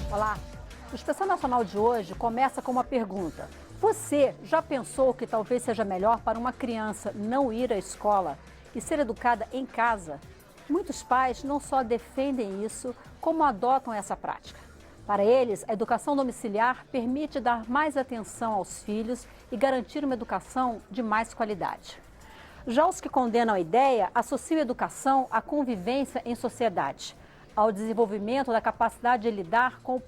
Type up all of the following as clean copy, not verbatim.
Olá! O Inspeção Nacional de hoje começa com uma pergunta. Você já pensou que talvez seja melhor para uma criança não ir à escola e ser educada em casa? Muitos pais não só defendem isso, como adotam essa prática. Para eles, a educação domiciliar permite dar mais atenção aos filhos e garantir uma educação de mais qualidade. Já os que condenam a ideia associam a educação à convivência em sociedade, ao desenvolvimento da capacidade de lidar com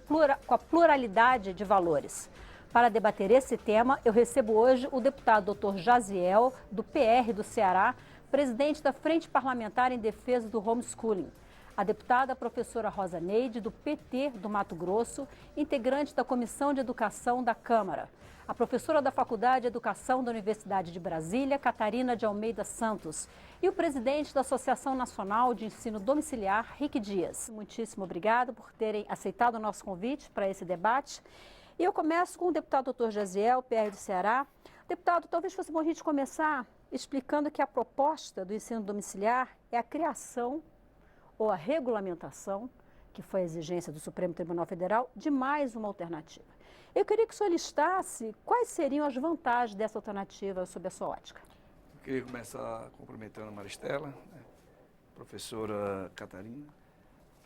a pluralidade de valores. Para debater esse tema, eu recebo hoje o deputado Dr. Jaziel, do PR do Ceará, presidente da Frente Parlamentar em Defesa do Homeschooling. A deputada professora Rosa Neide, do PT do Mato Grosso, integrante da Comissão de Educação da Câmara. A professora da Faculdade de Educação da Universidade de Brasília, Catarina de Almeida Santos. E o presidente da Associação Nacional de Ensino Domiciliar, Rick Dias. Muitíssimo obrigado por terem aceitado o nosso convite para esse debate. E eu começo com o deputado Dr. Jaziel, PR do Ceará. Deputado, talvez fosse bom a gente começar explicando que a proposta do ensino domiciliar é a criação ou a regulamentação, que foi a exigência do Supremo Tribunal Federal, de mais uma alternativa. Eu queria que o senhor listasse quais seriam as vantagens dessa alternativa sob a sua ótica. Eu queria começar cumprimentando a Maristela, professora Catarina,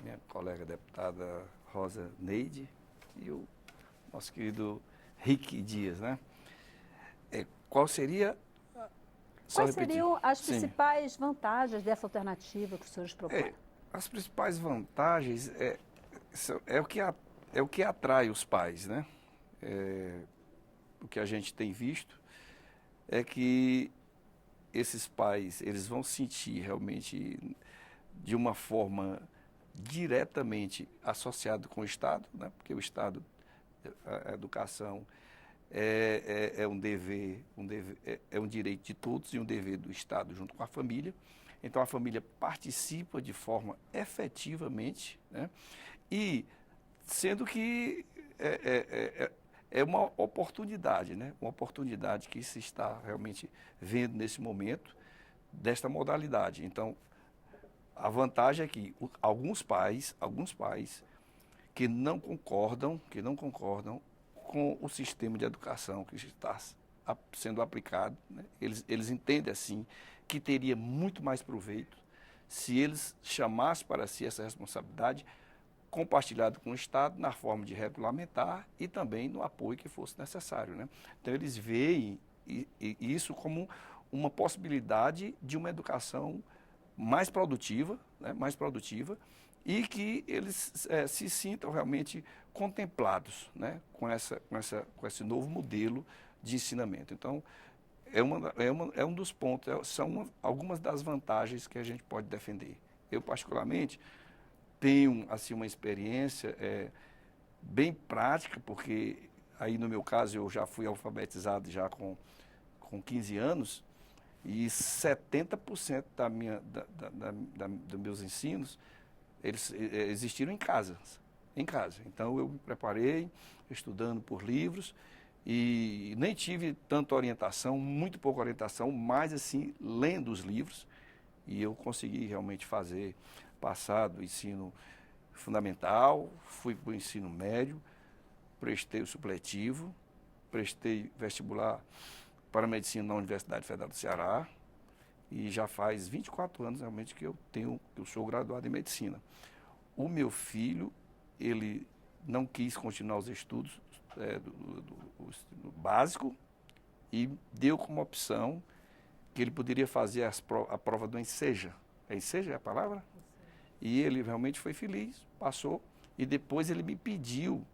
minha colega deputada Rosa Neide e o nosso querido Rick Dias, né? Qual seria... Quais seriam as principais vantagens dessa alternativa que os senhores propõem? As principais vantagens é o que atrai os pais, né? O que a gente tem visto é que esses pais, eles vão sentir realmente de uma forma diretamente associado com o Estado, né? Porque o Estado, a educação é um dever, é um direito de todos e um dever do Estado junto com a família. Então, a família participa de forma efetivamente, né? E sendo que é uma oportunidade, né? Uma oportunidade que se está realmente vendo nesse momento desta modalidade. Então, a vantagem é que alguns pais que não concordam com o sistema de educação que está sendo aplicado, né? Eles entendem assim que teria muito mais proveito se eles chamassem para si essa responsabilidade compartilhada com o Estado na forma de regulamentar e também no apoio que fosse necessário, né? Então eles veem isso como uma possibilidade de uma educação mais produtiva, né? Mais produtiva, e que eles se sintam realmente contemplados, né? com esse novo modelo de ensinamento. Então, é um dos pontos, são algumas das vantagens que a gente pode defender. Eu, particularmente, tenho assim, uma experiência bem prática, porque aí, no meu caso, eu já fui alfabetizado já com 15 anos, e 70% dos meus ensinos, eles existiram em casa. Então, eu me preparei, estudando por livros, e nem tive tanta orientação, muito pouca orientação, mas assim, lendo os livros, e eu consegui realmente passar do ensino fundamental, fui para o ensino médio, prestei o supletivo, prestei vestibular para medicina na Universidade Federal do Ceará, e já faz 24 anos realmente que eu sou graduado em medicina. O meu filho, ele não quis continuar os estudos do básico e deu como opção que ele poderia fazer a prova do ENSEJA. ENSEJA é a palavra? E ele realmente foi feliz, passou, e depois ele me pediu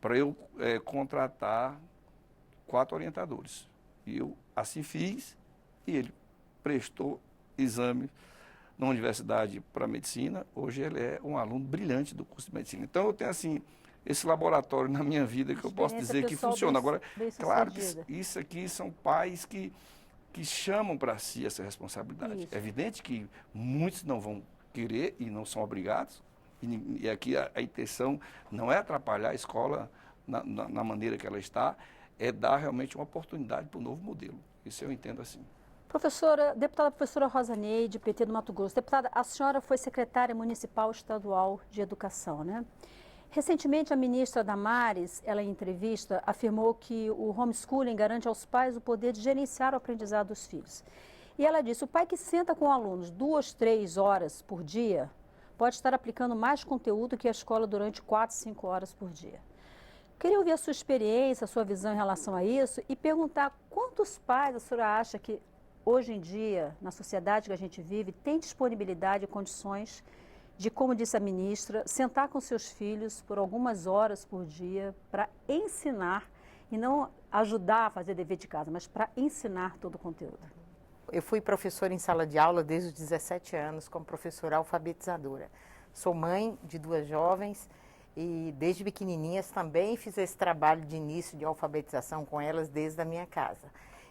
para eu contratar 4 orientadores. E eu assim fiz, e ele prestou exame na Universidade para Medicina. Hoje ele é um aluno brilhante do curso de Medicina. Então eu tenho assim esse laboratório na minha vida que eu posso dizer que funciona. Agora, claro que isso aqui são pais que chamam para si essa responsabilidade. Isso. É evidente que muitos não vão querer e não são obrigados. E aqui a intenção não é atrapalhar a escola na maneira que ela está, é dar realmente uma oportunidade para o novo modelo. Isso eu entendo assim. Deputada professora Rosa Neide, PT do Mato Grosso. Deputada, a senhora foi secretária municipal estadual de educação, né? Recentemente, a ministra Damares, ela em entrevista, afirmou que o homeschooling garante aos pais o poder de gerenciar o aprendizado dos filhos. E ela disse, o pai que senta com alunos 2, 3 horas por dia pode estar aplicando mais conteúdo que a escola durante 4, 5 horas por dia. Queria ouvir a sua experiência, a sua visão em relação a isso e perguntar quantos pais a senhora acha que hoje em dia, na sociedade que a gente vive, tem disponibilidade e condições de, como disse a ministra, sentar com seus filhos por algumas horas por dia para ensinar e não ajudar a fazer dever de casa, mas para ensinar todo o conteúdo. Eu fui professora em sala de aula desde os 17 anos, como professora alfabetizadora. Sou mãe de 2 jovens e desde pequenininhas também fiz esse trabalho de início de alfabetização com elas desde a minha casa.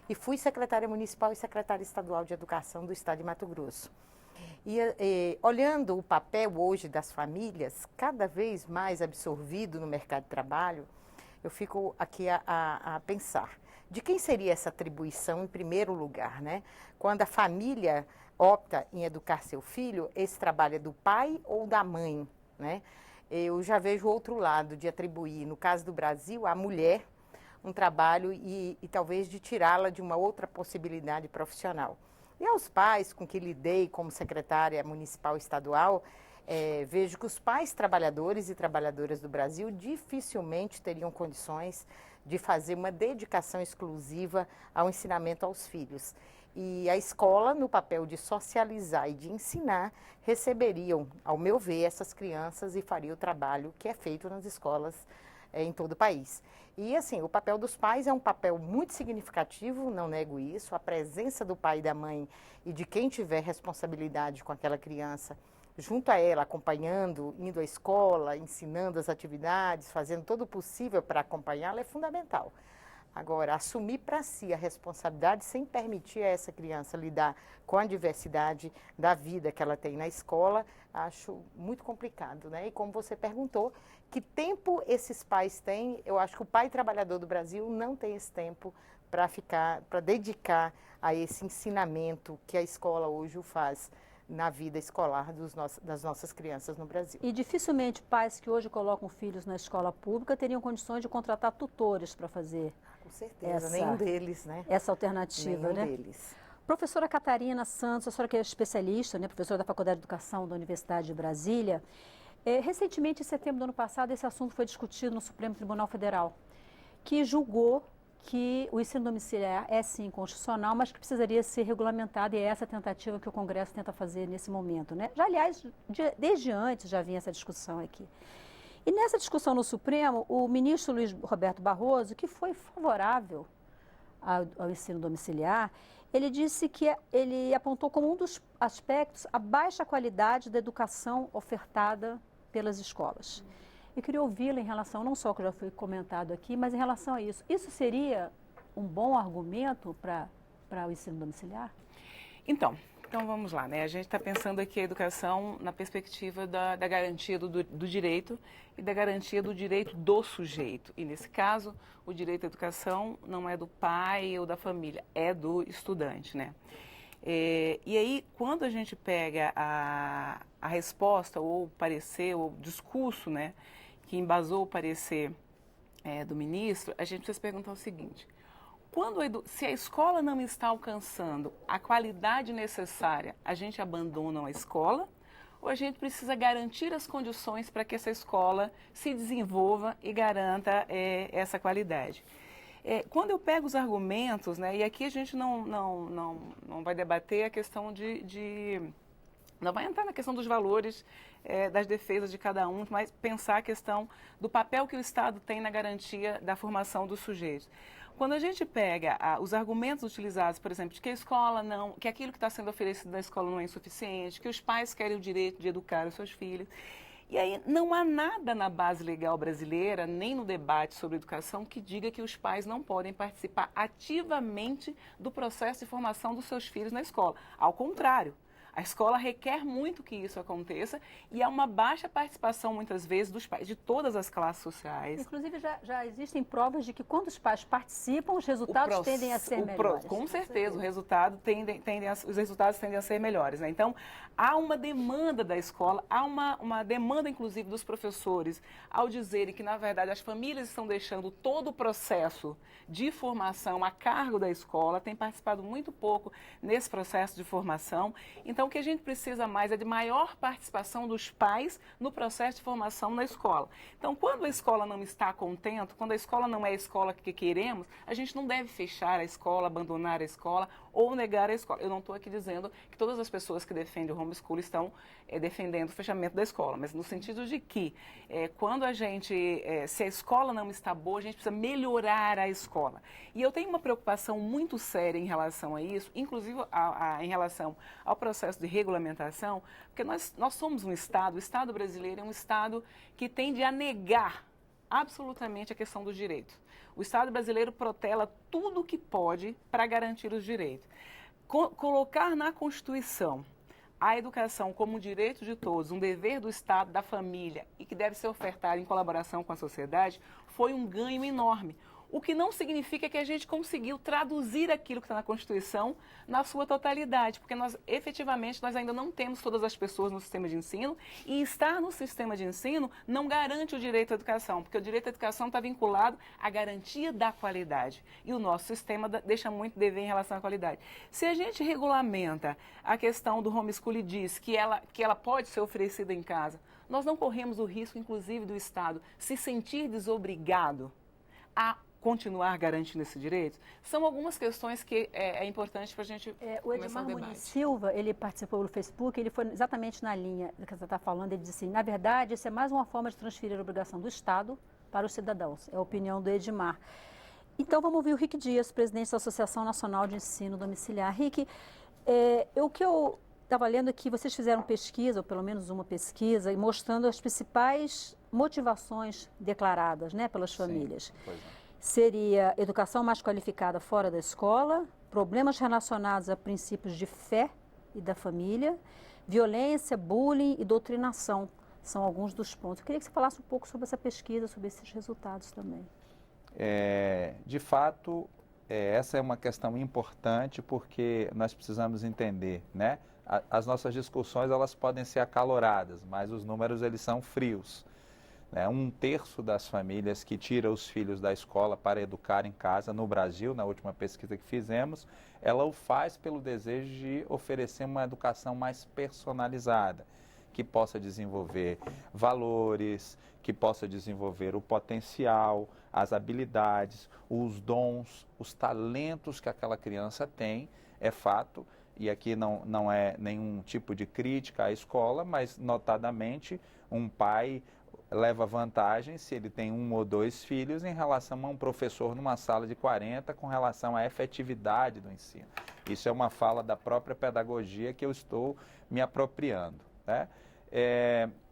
E fui secretária municipal e secretária estadual de educação do estado de Mato Grosso. Olhando o papel hoje das famílias, cada vez mais absorvido no mercado de trabalho, eu fico aqui a pensar. De quem seria essa atribuição em primeiro lugar, né? Quando a família opta em educar seu filho, esse trabalho é do pai ou da mãe, né? Eu já vejo o outro lado de atribuir, no caso do Brasil, à mulher um trabalho e talvez de tirá-la de uma outra possibilidade profissional. E aos pais com que lidei como secretária municipal e estadual, vejo que os pais trabalhadores e trabalhadoras do Brasil dificilmente teriam condições de fazer uma dedicação exclusiva ao ensinamento aos filhos. E a escola, no papel de socializar e de ensinar, receberiam, ao meu ver, essas crianças e faria o trabalho que é feito nas escolas em todo o país. E assim, o papel dos pais é um papel muito significativo, não nego isso, a presença do pai e da mãe e de quem tiver responsabilidade com aquela criança, junto a ela, acompanhando, indo à escola, ensinando as atividades, fazendo todo o possível para acompanhá-la é fundamental. Agora, assumir para si a responsabilidade sem permitir a essa criança lidar com a diversidade da vida que ela tem na escola, acho muito complicado, né? E como você perguntou, que tempo esses pais têm? Eu acho que o pai trabalhador do Brasil não tem esse tempo para dedicar a esse ensinamento que a escola hoje o faz na vida escolar das nossas crianças no Brasil. E dificilmente pais que hoje colocam filhos na escola pública teriam condições de contratar tutores para fazer. Com certeza, nenhum deles, né? Essa alternativa, nenhum né? deles. Professora Catarina Santos, a senhora que é especialista, né, professora da Faculdade de Educação da Universidade de Brasília, recentemente, em setembro do ano passado, esse assunto foi discutido no Supremo Tribunal Federal, que julgou que o ensino domiciliar é sim constitucional, mas que precisaria ser regulamentado, e é essa tentativa que o Congresso tenta fazer nesse momento, né? Já, aliás, desde antes já vinha essa discussão aqui. E nessa discussão no Supremo, o ministro Luiz Roberto Barroso, que foi favorável ao ensino domiciliar, ele disse que ele apontou como um dos aspectos a baixa qualidade da educação ofertada pelas escolas. Eu queria ouvi-la em relação, não só ao que já foi comentado aqui, mas em relação a isso. Isso seria um bom argumento para o ensino domiciliar? Então vamos lá, né? A gente está pensando aqui a educação na perspectiva da garantia do direito e da garantia do direito do sujeito. E nesse caso, o direito à educação não é do pai ou da família, é do estudante, né? E aí, quando a gente pega a resposta ou o parecer, ou o discurso, né, que embasou o parecer do ministro, a gente precisa se perguntar o seguinte: se a escola não está alcançando a qualidade necessária, a gente abandona a escola ou a gente precisa garantir as condições para que essa escola se desenvolva e garanta essa qualidade? Quando eu pego os argumentos, né, e aqui a gente não vai debater a questão não vai entrar na questão dos valores das defesas de cada um, mas pensar a questão do papel que o Estado tem na garantia da formação dos sujeitos. Quando a gente pega os argumentos utilizados, por exemplo, de que a escola que aquilo que está sendo oferecido na escola não é insuficiente, que os pais querem o direito de educar os seus filhos, e aí não há nada na base legal brasileira, nem no debate sobre educação, que diga que os pais não podem participar ativamente do processo de formação dos seus filhos na escola. Ao contrário, A escola requer muito que isso aconteça e há uma baixa participação, muitas vezes, dos pais de todas as classes sociais. Inclusive, já existem provas de que quando os pais participam, os resultados tendem a ser melhores. Com certeza, os resultados tendem a ser melhores. Né? Então, há uma demanda da escola, há uma demanda, inclusive, dos professores, ao dizerem que, na verdade, as famílias estão deixando todo o processo de formação a cargo da escola, tem participado muito pouco nesse processo de formação. Então, o que a gente precisa mais é de maior participação dos pais no processo de formação na escola. Então, quando a escola não está contente, quando a escola não é a escola que queremos, a gente não deve fechar a escola, abandonar a escola ou negar a escola. Eu não estou aqui dizendo que todas as pessoas que defendem o homeschool estão defendendo o fechamento da escola, mas no sentido de que quando se a escola não está boa, a gente precisa melhorar a escola. E eu tenho uma preocupação muito séria em relação a isso, inclusive em relação ao processo de regulamentação, porque nós somos um Estado, o Estado brasileiro é um Estado que tende a negar absolutamente a questão do direito. O Estado brasileiro protela tudo o que pode para garantir os direitos. Colocar na Constituição a educação como um direito de todos, um dever do Estado, da família e que deve ser ofertado em colaboração com a sociedade, foi um ganho enorme. O que não significa que a gente conseguiu traduzir aquilo que está na Constituição na sua totalidade, porque efetivamente nós ainda não temos todas as pessoas no sistema de ensino e estar no sistema de ensino não garante o direito à educação, porque o direito à educação está vinculado à garantia da qualidade e o nosso sistema deixa muito dever em relação à qualidade. Se a gente regulamenta a questão do homeschool e diz que ela pode ser oferecida em casa, nós não corremos o risco, inclusive, do Estado se sentir desobrigado a continuar garantindo esse direito? São algumas questões que é importante para a gente o Edmar Muniz Silva, ele participou do Facebook, ele foi exatamente na linha que você está falando, ele disse assim, na verdade, isso é mais uma forma de transferir a obrigação do Estado para os cidadãos, é a opinião do Edmar. Então, vamos ouvir o Rick Dias, presidente da Associação Nacional de Ensino Domiciliar. Rick, o que eu estava lendo é que vocês fizeram pesquisa, ou pelo menos uma pesquisa, e mostrando as principais motivações declaradas, né, pelas famílias. Sim, pois é. Seria educação mais qualificada fora da escola, problemas relacionados a princípios de fé e da família, violência, bullying e doutrinação. São alguns dos pontos. Eu queria que você falasse um pouco sobre essa pesquisa, sobre esses resultados também. De fato, essa é uma questão importante porque nós precisamos entender, né? As nossas discussões elas podem ser acaloradas, mas os números eles são frios. 1/3 das famílias que tira os filhos da escola para educar em casa no Brasil, na última pesquisa que fizemos, ela o faz pelo desejo de oferecer uma educação mais personalizada, que possa desenvolver valores, que possa desenvolver o potencial, as habilidades, os dons, os talentos que aquela criança tem, é fato, e aqui não é nenhum tipo de crítica à escola, mas notadamente um pai leva vantagem se ele tem 1 ou 2 filhos em relação a um professor numa sala de 40 com relação à efetividade do ensino. Isso é uma fala da própria pedagogia que eu estou me apropriando, né?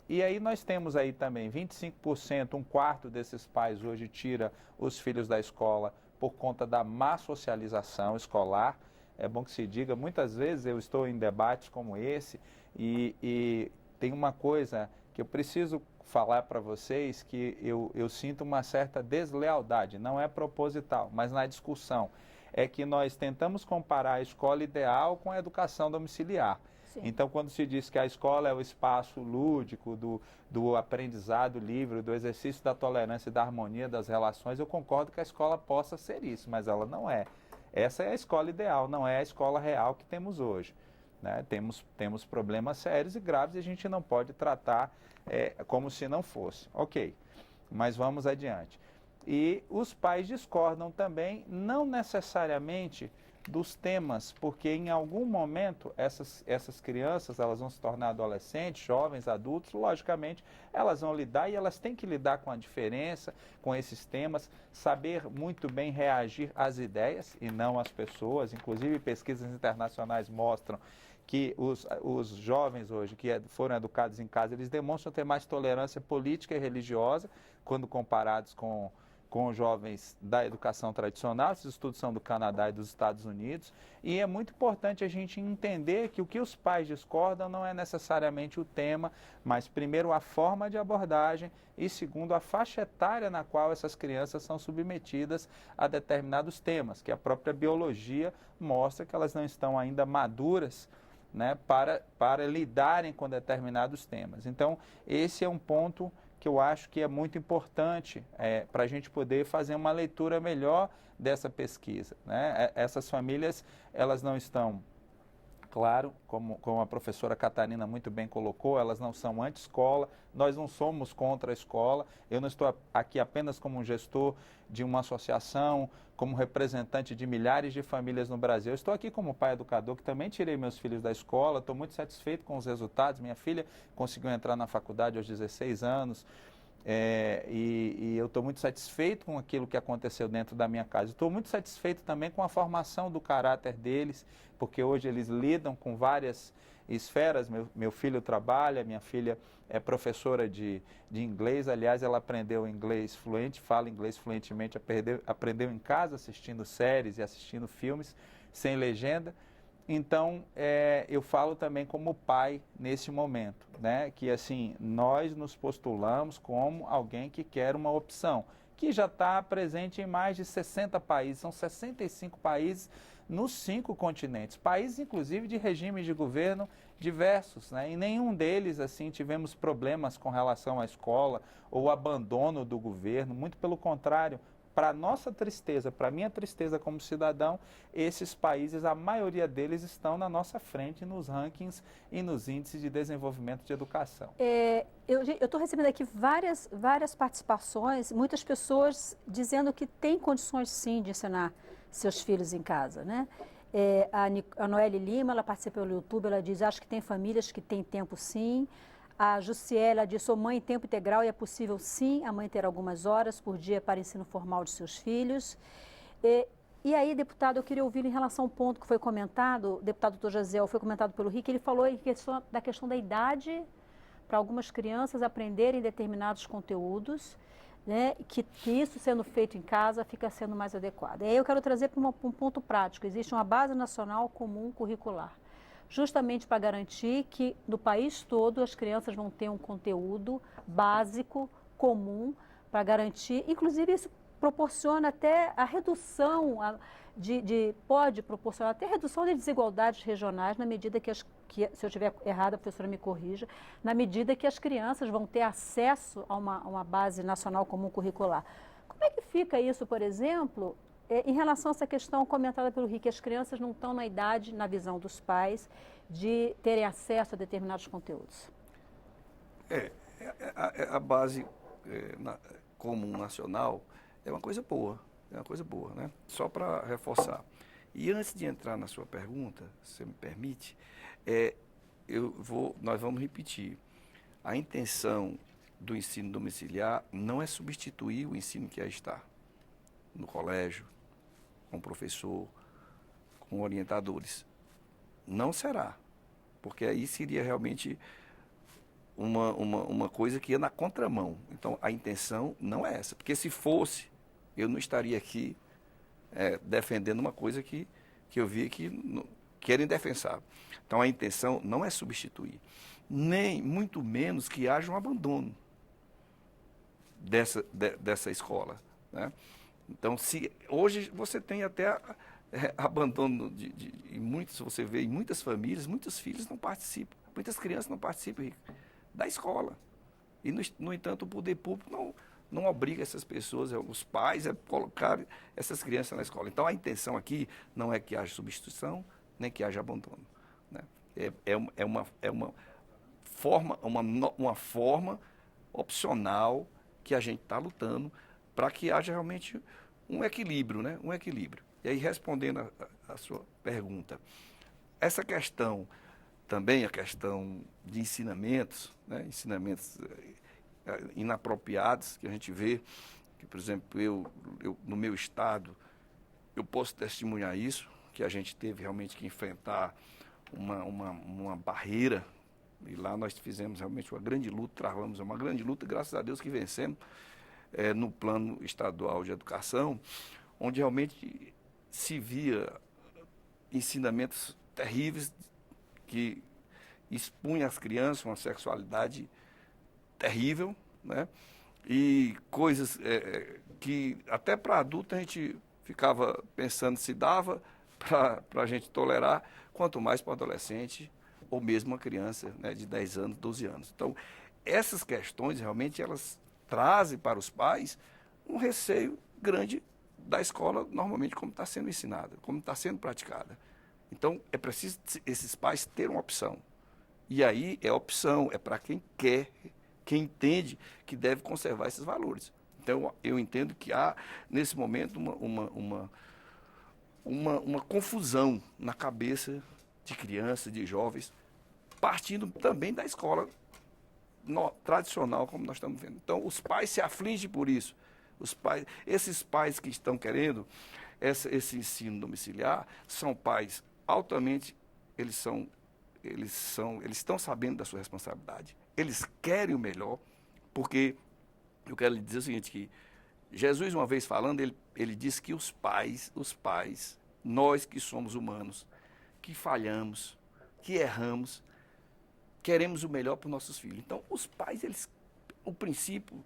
E aí nós temos aí também 25%, 1/4 desses pais hoje tira os filhos da escola por conta da má socialização escolar. É bom que se diga, muitas vezes eu estou em debates como esse e tem uma coisa que eu preciso falar para vocês que eu sinto uma certa deslealdade, não é proposital, mas na discussão, é que nós tentamos comparar a escola ideal com a educação domiciliar. Sim. Então, quando se diz que a escola é o espaço lúdico do aprendizado livre, do exercício da tolerância e da harmonia das relações, eu concordo que a escola possa ser isso, mas ela não é. Essa é a escola ideal, não é a escola real que temos hoje. Né? Temos problemas sérios e graves e a gente não pode tratar como se não fosse. Ok, mas vamos adiante. E os pais discordam também, não necessariamente dos temas, porque em algum momento essas crianças elas vão se tornar adolescentes, jovens, adultos, logicamente elas vão lidar e elas têm que lidar com a diferença, com esses temas, saber muito bem reagir às ideias e não às pessoas. Inclusive pesquisas internacionais mostram que os jovens hoje que foram educados em casa, eles demonstram ter mais tolerância política e religiosa quando comparados com com jovens da educação tradicional. Esses estudos são do Canadá e dos Estados Unidos, e é muito importante a gente entender que o que os pais discordam não é necessariamente o tema, mas primeiro a forma de abordagem e segundo a faixa etária na qual essas crianças são submetidas a determinados temas, que a própria biologia mostra que elas não estão ainda maduras, né, para lidarem com determinados temas. Então, esse é um ponto que eu acho que é muito importante para a gente poder fazer uma leitura melhor dessa pesquisa, né? Essas famílias, elas não estão, claro, como a professora Catarina muito bem colocou, elas não são anti-escola, nós não somos contra a escola, eu não estou aqui apenas como um gestor de uma associação, como representante de milhares de famílias no Brasil, eu estou aqui como pai educador, que também tirei meus filhos da escola, estou muito satisfeito com os resultados, minha filha conseguiu entrar na faculdade aos 16 anos, e eu estou muito satisfeito com aquilo que aconteceu dentro da minha casa. Estou muito satisfeito também com a formação do caráter deles, porque hoje eles lidam com várias esferas. Meu filho trabalha, minha filha é professora de inglês, aliás, ela aprendeu inglês fluente, fala inglês fluentemente, aprendeu em casa assistindo séries e assistindo filmes sem legenda. Então, eu falo também como pai nesse momento, né? Que assim, nós nos postulamos como alguém que quer uma opção, que já está presente em mais de 60 países, são 65 países nos 5 continentes, países inclusive de regimes de governo diversos, né? Em nenhum deles assim tivemos problemas com relação à escola ou abandono do governo, muito pelo contrário. Para nossa tristeza, para minha tristeza como cidadão, esses países, a maioria deles estão na nossa frente nos rankings e nos índices de desenvolvimento de educação. Eu estou recebendo aqui várias participações, muitas pessoas dizendo que tem condições sim de ensinar seus filhos em casa, né? A Noelle Lima, ela participa pelo YouTube, ela diz, acho que tem famílias que têm tempo sim. A Jussiela diz, sou mãe em tempo integral e é possível sim a mãe ter algumas horas por dia para ensino formal de seus filhos. E aí, deputado, eu queria ouvir em relação ao ponto que foi comentado, o deputado Dr. Jaziel, foi comentado pelo Rick, ele falou da questão da idade para algumas crianças aprenderem determinados conteúdos, né, que isso sendo feito em casa fica sendo mais adequado. E aí eu quero trazer para um ponto prático, existe uma base nacional comum curricular, justamente para garantir que no país todo as crianças vão ter um conteúdo básico, comum, para garantir, inclusive isso proporciona até a redução, pode proporcionar até a redução de desigualdades regionais, na medida que, se eu estiver errada, a professora me corrija, na medida que as crianças vão ter acesso a uma base nacional comum curricular. Como é que fica isso, por exemplo, em relação a essa questão comentada pelo Rick, as crianças não estão na idade, na visão dos pais, de terem acesso a determinados conteúdos? A base comum nacional é uma coisa boa, né? Só para reforçar. E antes de entrar na sua pergunta, se você me permite, nós vamos repetir. A intenção do ensino domiciliar não é substituir o ensino que já está no colégio, com o professor, com orientadores. Não será, porque aí seria realmente uma coisa que ia na contramão. Então, a intenção não é essa, porque se fosse, eu não estaria aqui defendendo uma coisa que eu vi que era indefensável. Então, a intenção não é substituir, nem muito menos que haja um abandono dessa escola, né? Então, se hoje você tem até abandono você vê em muitas famílias, muitos filhos não participam, muitas crianças não participam da escola. E, no entanto, o poder público não obriga essas pessoas, os pais, a colocar essas crianças na escola. Então, a intenção aqui não é que haja substituição, nem que haja abandono, né? É uma forma opcional que a gente está lutando para que haja realmente um equilíbrio, né? Um equilíbrio. E aí, respondendo a sua pergunta, essa questão, também a questão de ensinamentos, né? Ensinamentos inapropriados, que a gente vê, que, por exemplo, eu no meu estado, eu posso testemunhar isso, que a gente teve realmente que enfrentar uma barreira, e lá nós fizemos realmente uma grande luta, travamos uma grande luta, graças a Deus que vencemos, no plano estadual de educação, onde realmente se via ensinamentos terríveis que expunham as crianças a uma sexualidade terrível, né? E coisas que até para adulto a gente ficava pensando se dava para a gente tolerar, quanto mais para adolescente ou mesmo uma criança, né, de 10 anos, 12 anos. Então, essas questões realmente elas trazem para os pais um receio grande da escola, normalmente como está sendo ensinada, como está sendo praticada. Então, é preciso esses pais terem uma opção. E aí é opção, é para quem quer, quem entende que deve conservar esses valores. Então, eu entendo que há, nesse momento, uma confusão na cabeça de crianças, de jovens, partindo também da escola tradicional, como nós estamos vendo. Então, os pais se afligem por isso. Esses pais que estão querendo esse ensino domiciliar são pais altamente, eles estão sabendo da sua responsabilidade. Eles querem o melhor, porque eu quero lhe dizer o seguinte, que Jesus, uma vez falando, ele disse que os pais, nós que somos humanos, que falhamos, que erramos, queremos o melhor para os nossos filhos. Então, os pais, o princípio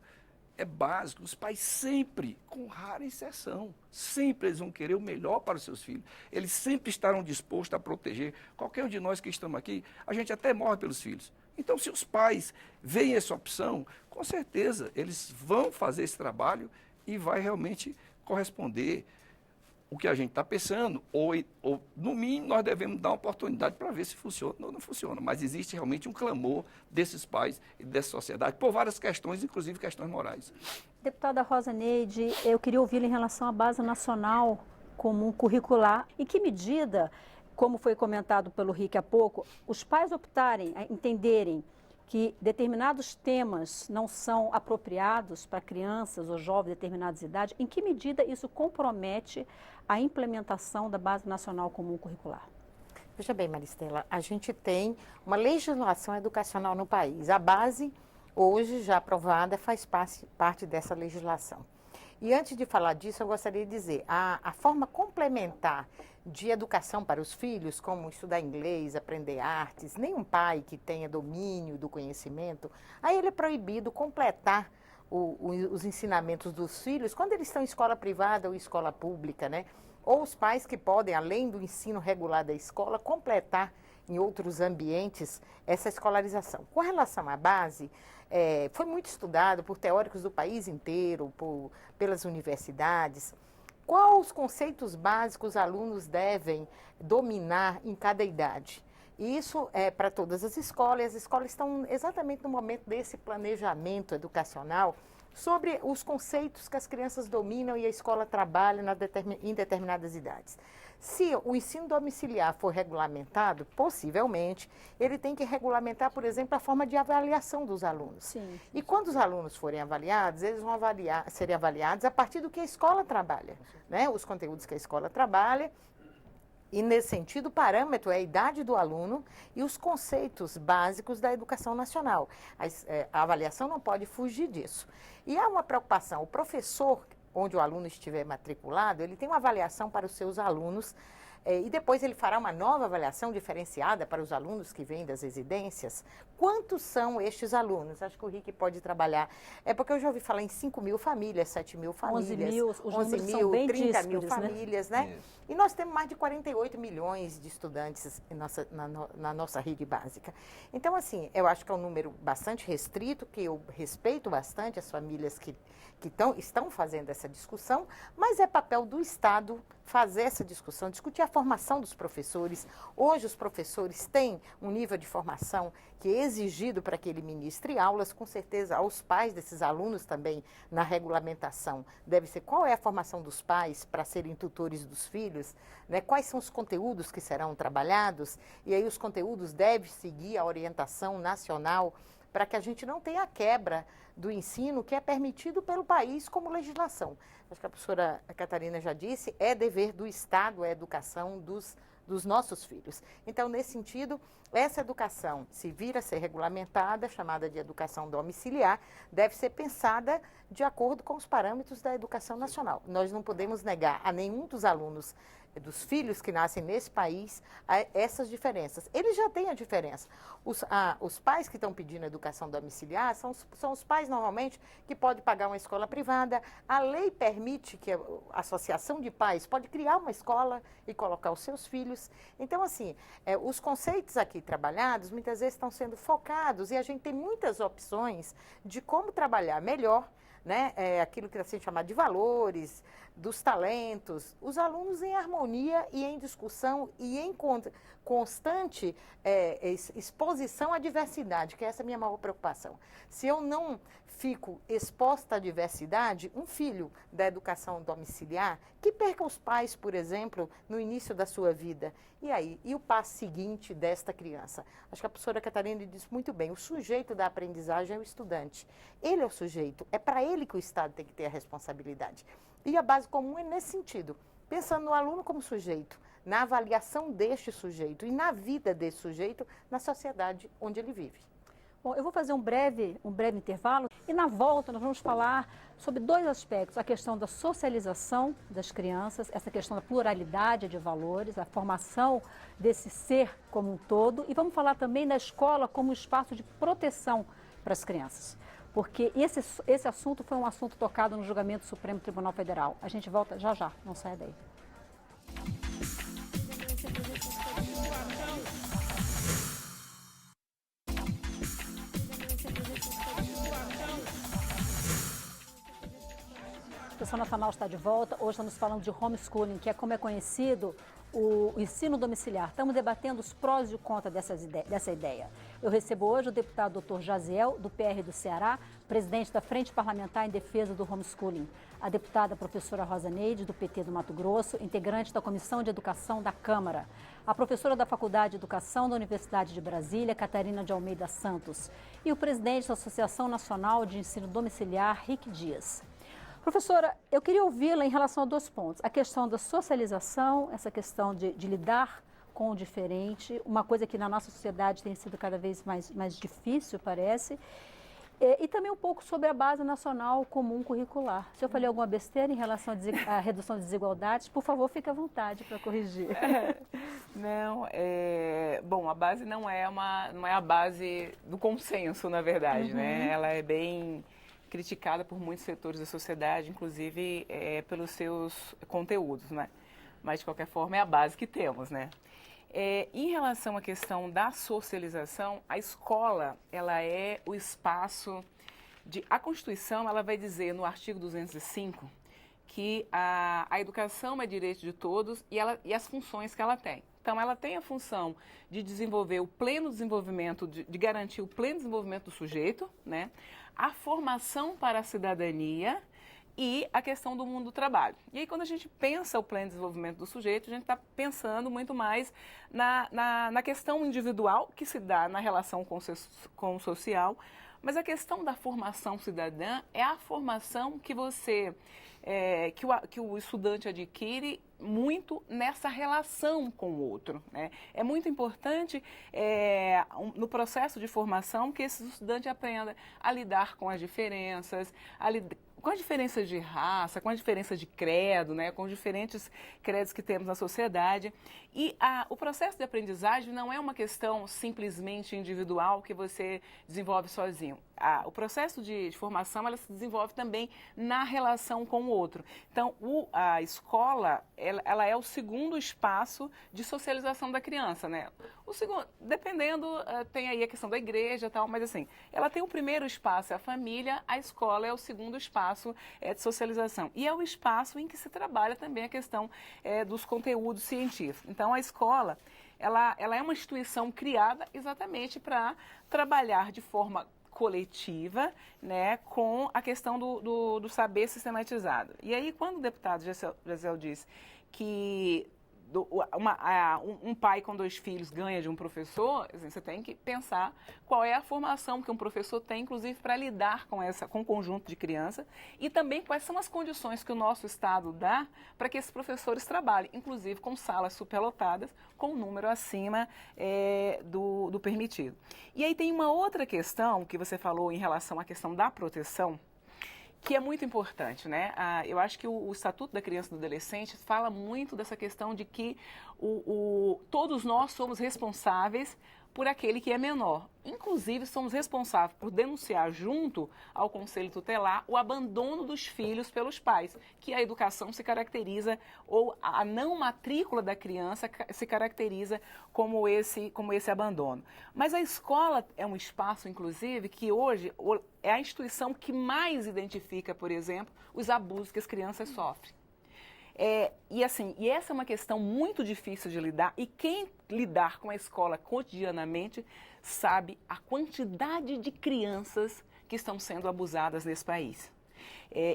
é básico. Os pais sempre, com rara exceção, sempre eles vão querer o melhor para os seus filhos. Eles sempre estarão dispostos a proteger. Qualquer um de nós que estamos aqui, a gente até morre pelos filhos. Então, se os pais veem essa opção, com certeza eles vão fazer esse trabalho e vai realmente corresponder o que a gente está pensando, ou, no mínimo, nós devemos dar uma oportunidade para ver se funciona ou não funciona. Mas existe realmente um clamor desses pais e dessa sociedade por várias questões, inclusive questões morais. Deputada Rosa Neide, eu queria ouvi-la em relação à Base Nacional Comum Curricular. Em que medida, como foi comentado pelo Rick há pouco, os pais optarem, entenderem que determinados temas não são apropriados para crianças ou jovens de determinadas idades, em que medida isso compromete a implementação da Base Nacional Comum Curricular? Veja bem, Maristela, a gente tem uma legislação educacional no país. A base, hoje já aprovada, faz parte dessa legislação. E antes de falar disso, eu gostaria de dizer, a forma complementar de educação para os filhos, como estudar inglês, aprender artes, nenhum pai que tenha domínio do conhecimento, aí ele é proibido completar os ensinamentos dos filhos quando eles estão em escola privada ou escola pública, né? Ou os pais que podem, além do ensino regular da escola, completar em outros ambientes essa escolarização. Com relação à base, foi muito estudado por teóricos do país inteiro, pelas universidades. Quais os conceitos básicos os alunos devem dominar em cada idade? Isso é para todas as escolas estão exatamente no momento desse planejamento educacional sobre os conceitos que as crianças dominam e a escola trabalha em determinadas idades. Se o ensino domiciliar for regulamentado, possivelmente, ele tem que regulamentar, por exemplo, a forma de avaliação dos alunos. Sim. E quando os alunos forem avaliados, eles vão serem avaliados a partir do que a escola trabalha, né? Os conteúdos que a escola trabalha. E, nesse sentido, o parâmetro é a idade do aluno e os conceitos básicos da educação nacional. A avaliação não pode fugir disso. E há uma preocupação, o professor, onde o aluno estiver matriculado, ele tem uma avaliação para os seus alunos e depois ele fará uma nova avaliação diferenciada para os alunos que vêm das residências. Quantos são estes alunos? Acho que o Rick pode trabalhar. É porque eu já ouvi falar em 5 mil famílias, 7 mil famílias. 11 mil, os 11 números mil, são bem 30 mil díspares, famílias, né? E nós temos mais de 48 milhões de estudantes na nossa rede básica. Então, assim, eu acho que é um número bastante restrito, que eu respeito bastante as famílias que estão fazendo essa discussão, mas é papel do Estado fazer essa discussão, discutir a formação dos professores. Hoje os professores têm um nível de formação que é exigido para que ele ministre aulas, com certeza aos pais desses alunos também na regulamentação. Deve ser qual é a formação dos pais para serem tutores dos filhos, né? Quais são os conteúdos que serão trabalhados, e aí os conteúdos devem seguir a orientação nacional para que a gente não tenha a quebra do ensino que é permitido pelo país como legislação. Acho que a professora Catarina já disse, é dever do Estado a educação dos nossos filhos. Então, nesse sentido, essa educação, se vir a ser regulamentada, chamada de educação domiciliar, deve ser pensada de acordo com os parâmetros da educação nacional. Nós não podemos negar a nenhum dos alunos, dos filhos que nascem nesse país, essas diferenças. Eles já têm a diferença. Os pais que estão pedindo educação domiciliar são os pais, normalmente, que podem pagar uma escola privada. A lei permite que a associação de pais pode criar uma escola e colocar os seus filhos. Então, assim, os conceitos aqui trabalhados, muitas vezes estão sendo focados e a gente tem muitas opções de como trabalhar melhor, né? Aquilo que está sendo chamado de valores, dos talentos, os alunos em harmonia e em discussão e em constante exposição à diversidade, que essa é a minha maior preocupação. Se eu não fico exposta à diversidade, um filho da educação domiciliar, que perca os pais, por exemplo, no início da sua vida, e aí? E o passo seguinte desta criança? Acho que a professora Catarina disse muito bem, o sujeito da aprendizagem é o estudante. Ele é o sujeito, é para ele que o Estado tem que ter a responsabilidade. E a base comum é nesse sentido, pensando no aluno como sujeito, na avaliação deste sujeito e na vida desse sujeito na sociedade onde ele vive. Bom, eu vou fazer um breve intervalo e na volta nós vamos falar sobre dois aspectos, a questão da socialização das crianças, essa questão da pluralidade de valores, a formação desse ser como um todo, e vamos falar também da escola como espaço de proteção para as crianças. Porque esse assunto foi um assunto tocado no julgamento do Supremo Tribunal Federal. A gente volta já já, não saia daí. A Educação Nacional está de volta. Hoje estamos falando de homeschooling, que é como é conhecido o ensino domiciliar. Estamos debatendo os prós e os contras dessa ideia. Eu recebo hoje o deputado Dr. Jaziel, do PR do Ceará, presidente da Frente Parlamentar em Defesa do Homeschooling. A deputada professora Rosa Neide, do PT do Mato Grosso, integrante da Comissão de Educação da Câmara. A professora da Faculdade de Educação da Universidade de Brasília, Catarina de Almeida Santos. E o presidente da Associação Nacional de Ensino Domiciliar, Rick Dias. Professora, eu queria ouvi-la em relação a dois pontos. A questão da socialização, essa questão de lidar com o diferente, uma coisa que na nossa sociedade tem sido cada vez mais difícil, parece. E também um pouco sobre a Base Nacional Comum Curricular. Se eu falei alguma besteira em relação à redução de desigualdades, por favor, fique à vontade para corrigir. Não, bom, a base não é a base do consenso, na verdade, né? Ela é bem criticada por muitos setores da sociedade, inclusive pelos seus conteúdos, né? Mas, de qualquer forma, é a base que temos, né? Em relação à questão da socialização, a escola, ela é o espaço a Constituição, ela vai dizer no artigo 205 que a educação é direito de todos e as funções que ela tem. Então, ela tem a função de desenvolver o pleno desenvolvimento, de garantir o pleno desenvolvimento do sujeito, né? A formação para a cidadania e a questão do mundo do trabalho. E aí, quando a gente pensa o pleno desenvolvimento do sujeito, a gente está pensando muito mais na questão individual, que se dá na relação com o social, mas a questão da formação cidadã é a formação que que o estudante adquire muito nessa relação com o outro, né? É muito importante no processo de formação que esse estudante aprenda a lidar com as diferenças, com as diferenças de raça, com as diferenças de credo, né? Com os diferentes credos que temos na sociedade. E o processo de aprendizagem não é uma questão simplesmente individual que você desenvolve sozinho. O processo de formação, ela se desenvolve também na relação com o outro. Então, a escola, ela é o segundo espaço de socialização da criança, né? O segundo, dependendo, tem aí a questão da igreja e tal, mas assim, ela tem o primeiro espaço, é a família, a escola é o segundo espaço de socialização. E é o espaço em que se trabalha também a questão dos conteúdos científicos. Então, a escola, ela é uma instituição criada exatamente para trabalhar de forma coletiva, né, com a questão do saber sistematizado. E aí, quando o deputado Jaziel diz que um pai com 2 filhos ganha de um professor, assim, você tem que pensar qual é a formação que um professor tem, inclusive, para lidar com o conjunto de criança e também quais são as condições que o nosso Estado dá para que esses professores trabalhem, inclusive com salas superlotadas, com um número acima do permitido. E aí tem uma outra questão que você falou em relação à questão da proteção, que é muito importante, né? Eu acho que o Estatuto da Criança e do Adolescente fala muito dessa questão de que todos nós somos responsáveis por aquele que é menor. Inclusive, somos responsáveis por denunciar junto ao Conselho Tutelar o abandono dos filhos pelos pais, que a educação se caracteriza, ou a não matrícula da criança se caracteriza como esse abandono. Mas a escola é um espaço, inclusive, que hoje é a instituição que mais identifica, por exemplo, os abusos que as crianças sofrem. E essa é uma questão muito difícil de lidar, e quem lidar com a escola cotidianamente sabe a quantidade de crianças que estão sendo abusadas nesse país.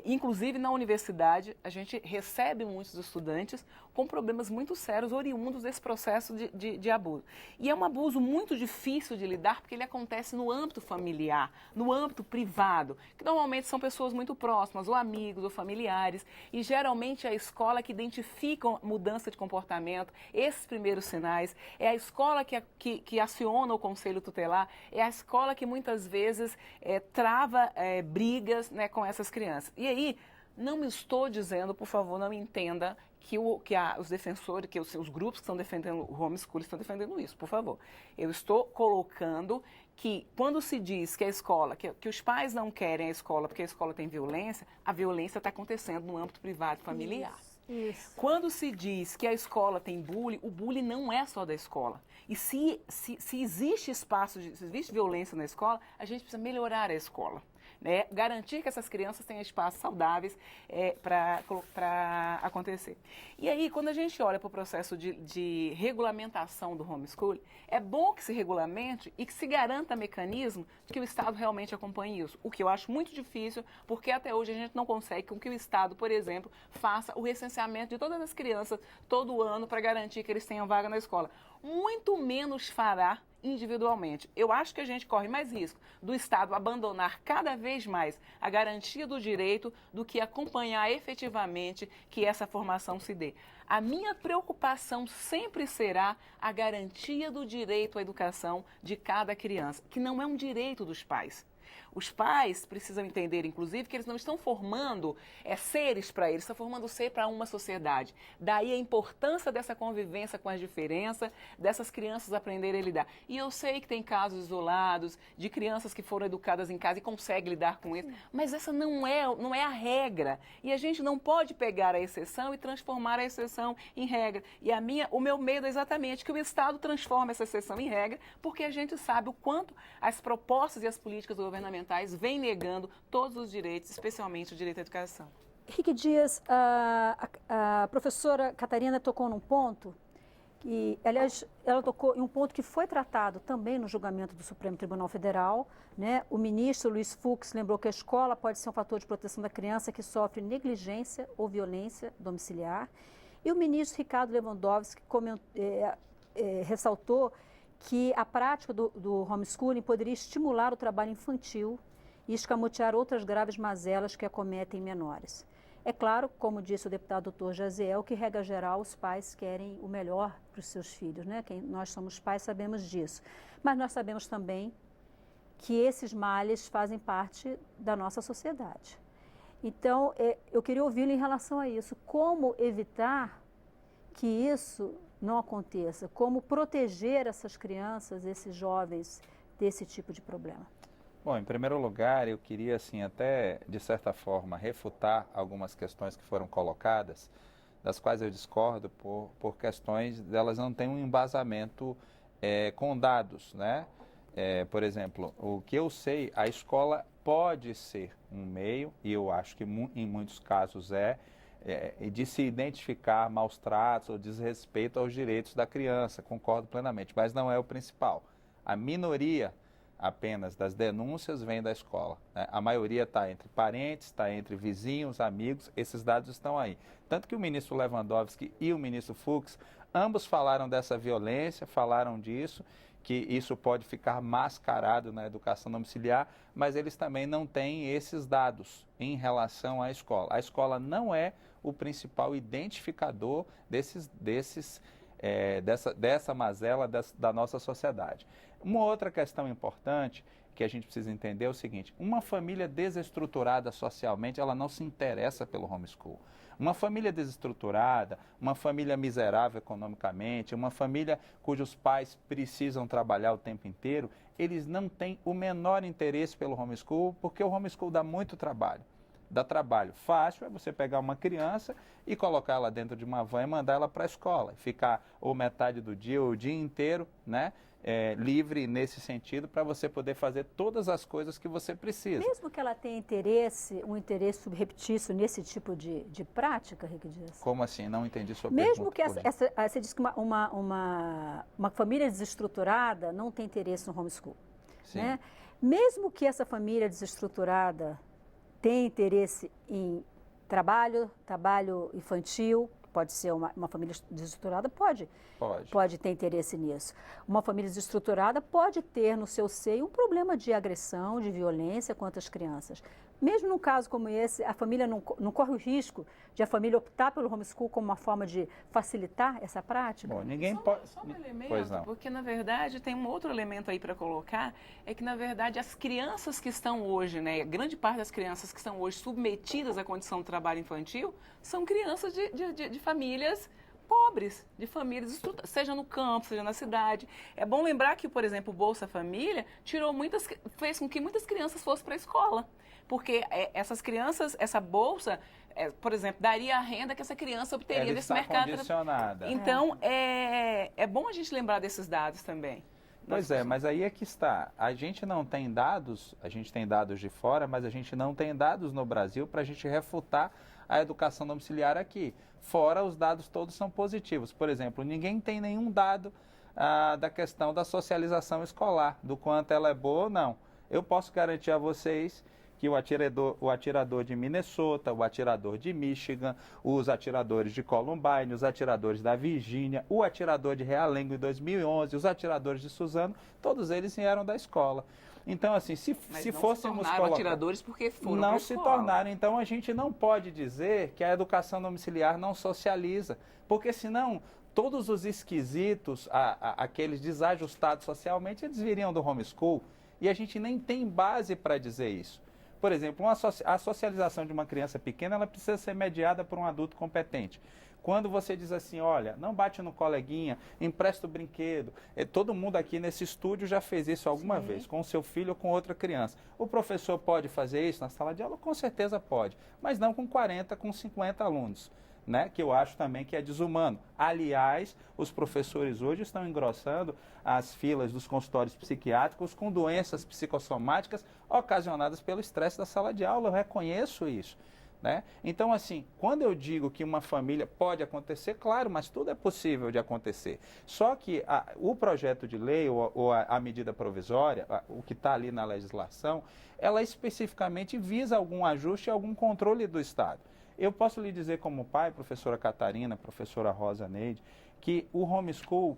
Inclusive, na universidade, a gente recebe muitos estudantes com problemas muito sérios oriundos desse processo de abuso. E é um abuso muito difícil de lidar porque ele acontece no âmbito familiar, no âmbito privado, que normalmente são pessoas muito próximas, ou amigos, ou familiares, e geralmente é a escola que identifica mudança de comportamento, esses primeiros sinais, é a escola que aciona o Conselho Tutelar, é a escola que muitas vezes trava brigas, né, com essas crianças. E aí, não me estou dizendo, por favor, não me entenda que os defensores, que os grupos que estão defendendo o homeschooling estão defendendo isso, por favor. Eu estou colocando que quando se diz que a escola, que os pais não querem a escola porque a escola tem violência, a violência está acontecendo no âmbito privado e familiar. Isso. Quando se diz que a escola tem bullying, o bullying não é só da escola. E se existe se existe violência na escola, a gente precisa melhorar a escola. Né? Garantir que essas crianças tenham espaços saudáveis para acontecer. E aí, quando a gente olha para o processo de regulamentação do homeschooling, é bom que se regulamente e que se garanta mecanismo de que o Estado realmente acompanhe isso. O que eu acho muito difícil, porque até hoje a gente não consegue com que o Estado, por exemplo, faça o recenseamento de todas as crianças todo ano para garantir que eles tenham vaga na escola. Muito menos fará individualmente. Eu acho que a gente corre mais risco do Estado abandonar cada vez mais a garantia do direito do que acompanhar efetivamente que essa formação se dê. A minha preocupação sempre será a garantia do direito à educação de cada criança, que não é um direito dos pais. Os pais precisam entender, inclusive, que eles não estão formando seres para eles, estão formando ser para uma sociedade. Daí a importância dessa convivência com as diferenças, dessas crianças aprenderem a lidar. E eu sei que tem casos isolados de crianças que foram educadas em casa e conseguem lidar com isso, mas essa não é a regra. E a gente não pode pegar a exceção e transformar a exceção em regra. E o meu medo é exatamente que o Estado transforme essa exceção em regra, porque a gente sabe o quanto as propostas e as políticas governamentais vem negando todos os direitos, especialmente o direito à educação. Henrique Dias, a professora Catarina tocou num ponto que, aliás, ela tocou em um ponto que foi tratado também no julgamento do Supremo Tribunal Federal, né? O ministro Luiz Fux lembrou que a escola pode ser um fator de proteção da criança que sofre negligência ou violência domiciliar. E o ministro Ricardo Lewandowski ressaltou que a prática do homeschooling poderia estimular o trabalho infantil e escamotear outras graves mazelas que acometem menores. É claro, como disse o deputado Dr. Jaziel, que, regra geral, os pais querem o melhor para os seus filhos, né? Nós somos pais, sabemos disso. Mas nós sabemos também que esses males fazem parte da nossa sociedade. Então, eu queria ouvi-lo em relação a isso. Como evitar que isso não aconteça? Como proteger essas crianças, esses jovens, desse tipo de problema? Bom, em primeiro lugar, eu queria, assim, até, de certa forma, refutar algumas questões que foram colocadas, das quais eu discordo por questões delas não têm um embasamento com dados, né? Por exemplo, o que eu sei, a escola pode ser um meio, e eu acho que em muitos casos de se identificar maus tratos ou desrespeito aos direitos da criança, concordo plenamente, mas não é o principal. A minoria apenas das denúncias vem da escola, né? A maioria está entre parentes, está entre vizinhos, amigos, esses dados estão aí. Tanto que o ministro Lewandowski e o ministro Fux Ambos falaram dessa violência, falaram disso, que isso pode ficar mascarado na educação domiciliar, mas eles também não têm esses dados em relação à escola. A escola não é o principal identificador dessa mazela da nossa sociedade. Uma outra questão importante que a gente precisa entender é o seguinte: uma família desestruturada socialmente, ela não se interessa pelo homeschool. Uma família desestruturada, uma família miserável economicamente, uma família cujos pais precisam trabalhar o tempo inteiro, eles não têm o menor interesse pelo homeschool, porque o homeschool dá muito trabalho. Dá trabalho fácil é você pegar uma criança e colocar ela dentro de uma van e mandar ela para a escola, ficar ou metade do dia ou o dia inteiro, né, livre nesse sentido, para você poder fazer todas as coisas que você precisa. Mesmo que ela tenha um interesse subreptício nesse tipo de prática, Rick Dias? Como assim? Não entendi sua Mesmo pergunta. que você disse que uma família desestruturada não tem interesse no homeschool, Sim. né? Mesmo que essa família desestruturada tenha interesse em trabalho infantil, pode ser uma família desestruturada, pode ter interesse nisso. Uma família desestruturada pode ter no seu seio um problema de agressão, de violência contra as crianças. Mesmo num caso como esse, a família não corre o risco de a família optar pelo homeschool como uma forma de facilitar essa prática? Bom, ninguém pode... Só um elemento, Pois não. porque na verdade tem um outro elemento aí para colocar, é que na verdade as crianças que estão hoje, né, grande parte das crianças que estão hoje submetidas à condição de trabalho infantil, são crianças de famílias pobres, de famílias estruturadas, seja no campo, seja na cidade. É bom lembrar que, por exemplo, o Bolsa Família fez com que muitas crianças fossem para a escola. Porque essas crianças, essa bolsa, por exemplo, daria a renda que essa criança obteria desse mercado. Condicionada. Então, é bom a gente lembrar desses dados também. Pois é, mas aí é que está. A gente não tem dados, a gente tem dados de fora, mas a gente não tem dados no Brasil para a gente refutar a educação domiciliar aqui. Fora, os dados todos são positivos. Por exemplo, ninguém tem nenhum dado da questão da socialização escolar, do quanto ela é boa ou não. Eu posso garantir a vocês que o atirador de Minnesota, o atirador de Michigan, os atiradores de Columbine, os atiradores da Virgínia, o atirador de Realengo em 2011, os atiradores de Suzano, todos eles vieram da escola. Então, assim, se fôssemos colocar... atiradores porque foram não pra se escola. tornaram. Então, a gente não pode dizer que a educação domiciliar não socializa, porque senão todos os esquisitos, aqueles desajustados socialmente, eles viriam do homeschool, e a gente nem tem base para dizer isso. Por exemplo, a socialização de uma criança pequena, ela precisa ser mediada por um adulto competente. Quando você diz assim, olha, não bate no coleguinha, empresta o brinquedo. Todo mundo aqui nesse estúdio já fez isso alguma vez, com o seu filho ou com outra criança. O professor pode fazer isso na sala de aula? Com certeza pode, mas não com 40, com 50 alunos. Né, que eu acho também que é desumano. Aliás, os professores hoje estão engrossando as filas dos consultórios psiquiátricos com doenças psicossomáticas ocasionadas pelo estresse da sala de aula. Eu reconheço isso. Né? Então, assim, quando eu digo que uma família pode acontecer, claro, mas tudo é possível de acontecer. Só que o projeto de lei ou a medida provisória, o que está ali na legislação, ela especificamente visa algum ajuste, algum controle do Estado. Eu posso lhe dizer como pai, professora Catarina, professora Rosa Neide, que o homeschool,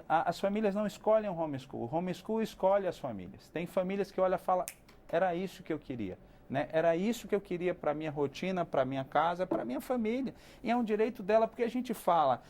as famílias não escolhem o homeschool. O homeschool escolhe as famílias. Tem famílias que olham e falam, era isso que eu queria. Né? Era isso que eu queria para a minha rotina, para a minha casa, para a minha família. E é um direito dela, porque a gente fala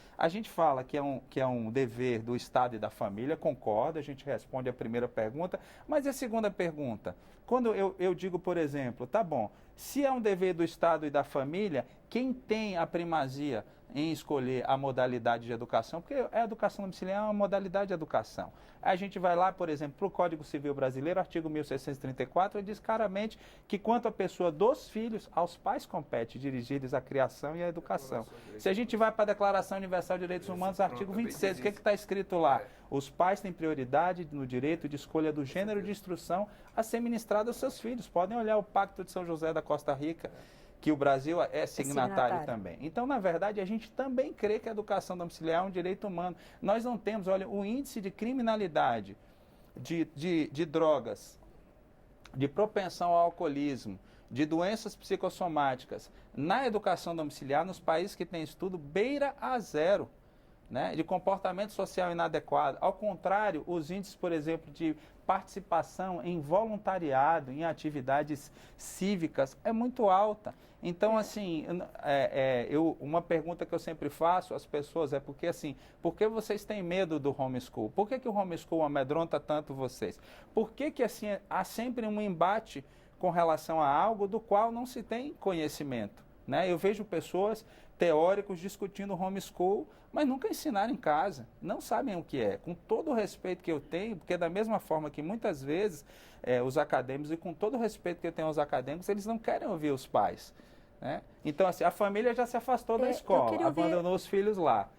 que é um dever do Estado e da família, concordo, a gente responde a primeira pergunta, mas e a segunda pergunta? Quando eu digo, por exemplo, tá bom, se é um dever do Estado e da família, quem tem a primazia em escolher a modalidade de educação? Porque a educação domiciliar é uma modalidade de educação. A gente vai lá, por exemplo, para o Código Civil Brasileiro, artigo 1634, ele diz claramente que quanto à pessoa dos filhos, aos pais compete dirigir-lhes a criação e a educação. Se a gente vai para a Declaração Universal de Direitos Humanos, artigo 26, o que está escrito lá? Os pais têm prioridade no direito de escolha do gênero de instrução a ser ministrado aos seus filhos. Podem olhar o Pacto de São José da Costa Rica, que o Brasil é signatário também. Então, na verdade, a gente também crê que a educação domiciliar é um direito humano. Nós não temos, olha, o índice de criminalidade, de drogas, de propensão ao alcoolismo, de doenças psicossomáticas na educação domiciliar, nos países que têm estudo, beira a zero. né, de comportamento social inadequado. Ao contrário, os índices, por exemplo, de participação em voluntariado, em atividades cívicas, é muito alta. Então, assim, uma pergunta que eu sempre faço às pessoas é porque, assim, por que vocês têm medo do homeschool? Por que o homeschool amedronta tanto vocês? Por que, assim, há sempre um embate com relação a algo do qual não se tem conhecimento, né? Eu vejo pessoas, teóricos, discutindo homeschool, mas nunca ensinaram em casa, não sabem o que é. Com todo o respeito que eu tenho, porque da mesma forma que muitas vezes os acadêmicos, e com todo o respeito que eu tenho aos acadêmicos, eles não querem ouvir os pais, né? Então, assim, a família já se afastou da escola, abandonou os filhos lá.